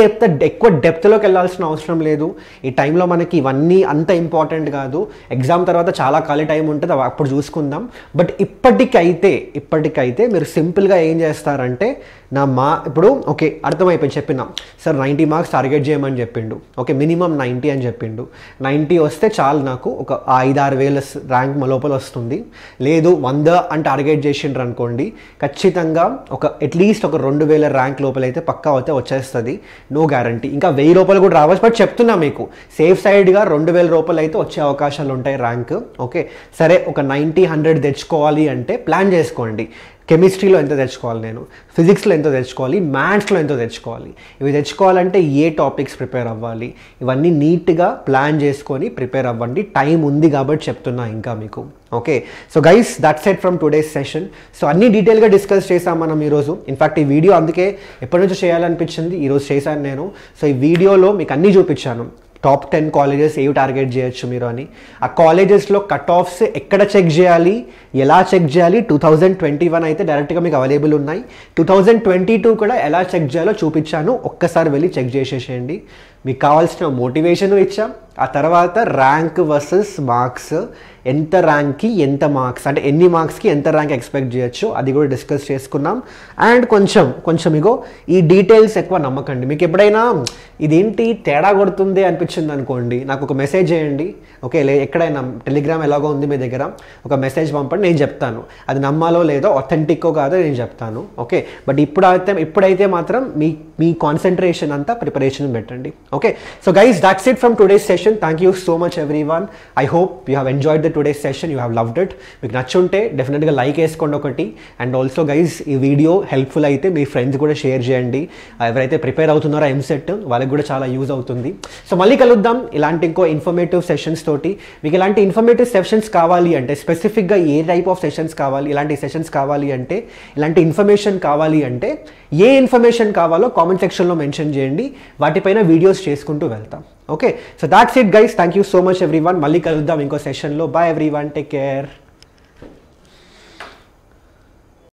ఎక్కువ డెప్త్లోకి వెళ్ళాల్సిన అవసరం లేదు. ఈ టైంలో మనకి ఇవన్నీ అంత ఇంపార్టెంట్ కాదు. ఎగ్జామ్ తర్వాత చాలా ఖాళీ టైం ఉంటుంది, అప్పుడు చూసుకుందాం. బట్ ఇప్పటికైతే మీరు సింపుల్గా ఏం చేస్తారంటే ఇప్పుడు ఓకే అర్థమైపోయింది, చెప్పినా సార్ 90 మార్క్స్ టార్గెట్ చేయమని చెప్పిండు. ఓకే, మినిమం 90 అని చెప్పిండు. 90 వస్తే చాలు, నాకు ఒక 5-6 వేల ర్యాంక్ లోపల వస్తుంది. లేదు 100 అని టార్గెట్ చేసిండ్రు అనుకోండి, ఖచ్చితంగా అట్లీస్ట్ ఒక 2000 ర్యాంక్ లోపల అయితే పక్కా అయితే వచ్చేస్తుంది. నో గ్యారంటీ, ఇంకా 1000 రూపాయలు కూడా రావచ్చు. బట్ చెప్తున్నా మీకు సేఫ్ సైడ్గా 2000 రూపాయలు అయితే వచ్చే అవకాశాలు ఉంటాయి ర్యాంక్. ఓకే, సరే ఒక 90-100 తెచ్చుకోవాలి అంటే ప్లాన్ చేసుకోండి. కెమిస్ట్రీలో ఎంత తెచ్చుకోవాలి, నేను ఫిజిక్స్లో ఎంత తెచ్చుకోవాలి, మ్యాథ్స్లో ఎంత తెచ్చుకోవాలి, ఇవి తెచ్చుకోవాలంటే ఏ టాపిక్స్ ప్రిపేర్ అవ్వాలి, ఇవన్నీ నీట్గా ప్లాన్ చేసుకొని ప్రిపేర్ అవ్వండి. టైం ఉంది కాబట్టి చెప్తున్నా ఇంకా మీకు. Okay, so guys that's it from today's session. So అన్ని డీటెయిల్గా డిస్కస్ చేసాం మనం ఈరోజు. ఇన్ఫ్యాక్ట్ ఈ వీడియో అందుకే ఎప్పటి నుంచో చేయాలనిపించింది, ఈరోజు చేశాను నేను. సో ఈ వీడియోలో మీకు అన్నీ చూపించాను, టాప్ 10 కాలేజెస్ ఏవి టార్గెట్ చేయొచ్చు మీరు అని, ఆ కాలేజెస్లో కట్ ఆఫ్స్ ఎక్కడ చెక్ చేయాలి, ఎలా చెక్ చేయాలి. 2021 అయితే డైరెక్ట్గా మీకు అవైలబుల్ ఉన్నాయి. 2022 కూడా ఎలా చెక్ చేయాలో చూపించాను, ఒక్కసారి వెళ్ళి చెక్ చేసేసేయండి. మీకు కావాల్సిన మోటివేషన్ ఇచ్చాం. ఆ తర్వాత ర్యాంక్ వర్సెస్ మార్క్స్, ఎంత ర్యాంక్కి ఎంత మార్క్స్, అంటే ఎన్ని మార్క్స్కి ఎంత ర్యాంక్ ఎక్స్పెక్ట్ చేయొచ్చు అది కూడా డిస్కస్ చేసుకున్నాం. అండ్ కొంచెం ఇగో ఈ డీటెయిల్స్ ఎక్కువ నమ్మకండి. మీకు ఎప్పుడైనా ఇదేంటి తేడా కొడుతుంది అనిపించింది అనుకోండి, నాకు ఒక మెసేజ్ చేయండి. ఓకే, ఎక్కడైనా టెలిగ్రామ్ ఎలాగో ఉంది మీ దగ్గర, ఒక మెసేజ్ పంపండి, నేను చెప్తాను అది నమ్మాలో లేదో, అథెంటిక్కో కాదో నేను చెప్తాను. ఓకే, బట్ ఇప్పుడైతే మాత్రం మీ కాన్సన్ట్రేషన్ అంతా ప్రిపరేషన్ పెట్టండి. Okay, so guys that's it from today's session. Thank you so much everyone. I hope you have enjoyed the today's session, you have loved it. మీకు నచ్చుంటే డెఫినెట్గా లైక్ వేసుకోండి ఒకటి. అండ్ ఆల్సో గైస్ ఈ video helpful అయితే మీ friends కూడా share చేయండి. ఎవరైతే prepare అవుతున్నారో ఎంసెట్ వాళ్ళకి కూడా చాలా యూజ్ అవుతుంది. సో మళ్ళీ కలుద్దాం ఇలాంటి ఇంకో ఇన్ఫర్మేటివ్ సెషన్స్ తోటి. మీకు ఇలాంటి ఇన్ఫర్మేటివ్ సెషన్స్ కావాలి అంటే, స్పెసిఫిక్గా ఏ టైప్ ఆఫ్ సెషన్స్ కావాలి, ఇలాంటి సెషన్స్ కావాలి అంటే, ఇలాంటి ఇన్ఫర్మేషన్ కావాలి అంటే, ఏ ఇన్ఫర్మేషన్ కావాలో కామెంట్ సెక్షన్లో మెన్షన్ చేయండి, వాటిపైన వీడియోస్ చేసుకుంటూ వెళ్తాం. Okay, so that's it guys. Thank you so much everyone. మళ్ళీ కలుద్దాం ఇంకో సెషన్లో. Bye everyone, take care.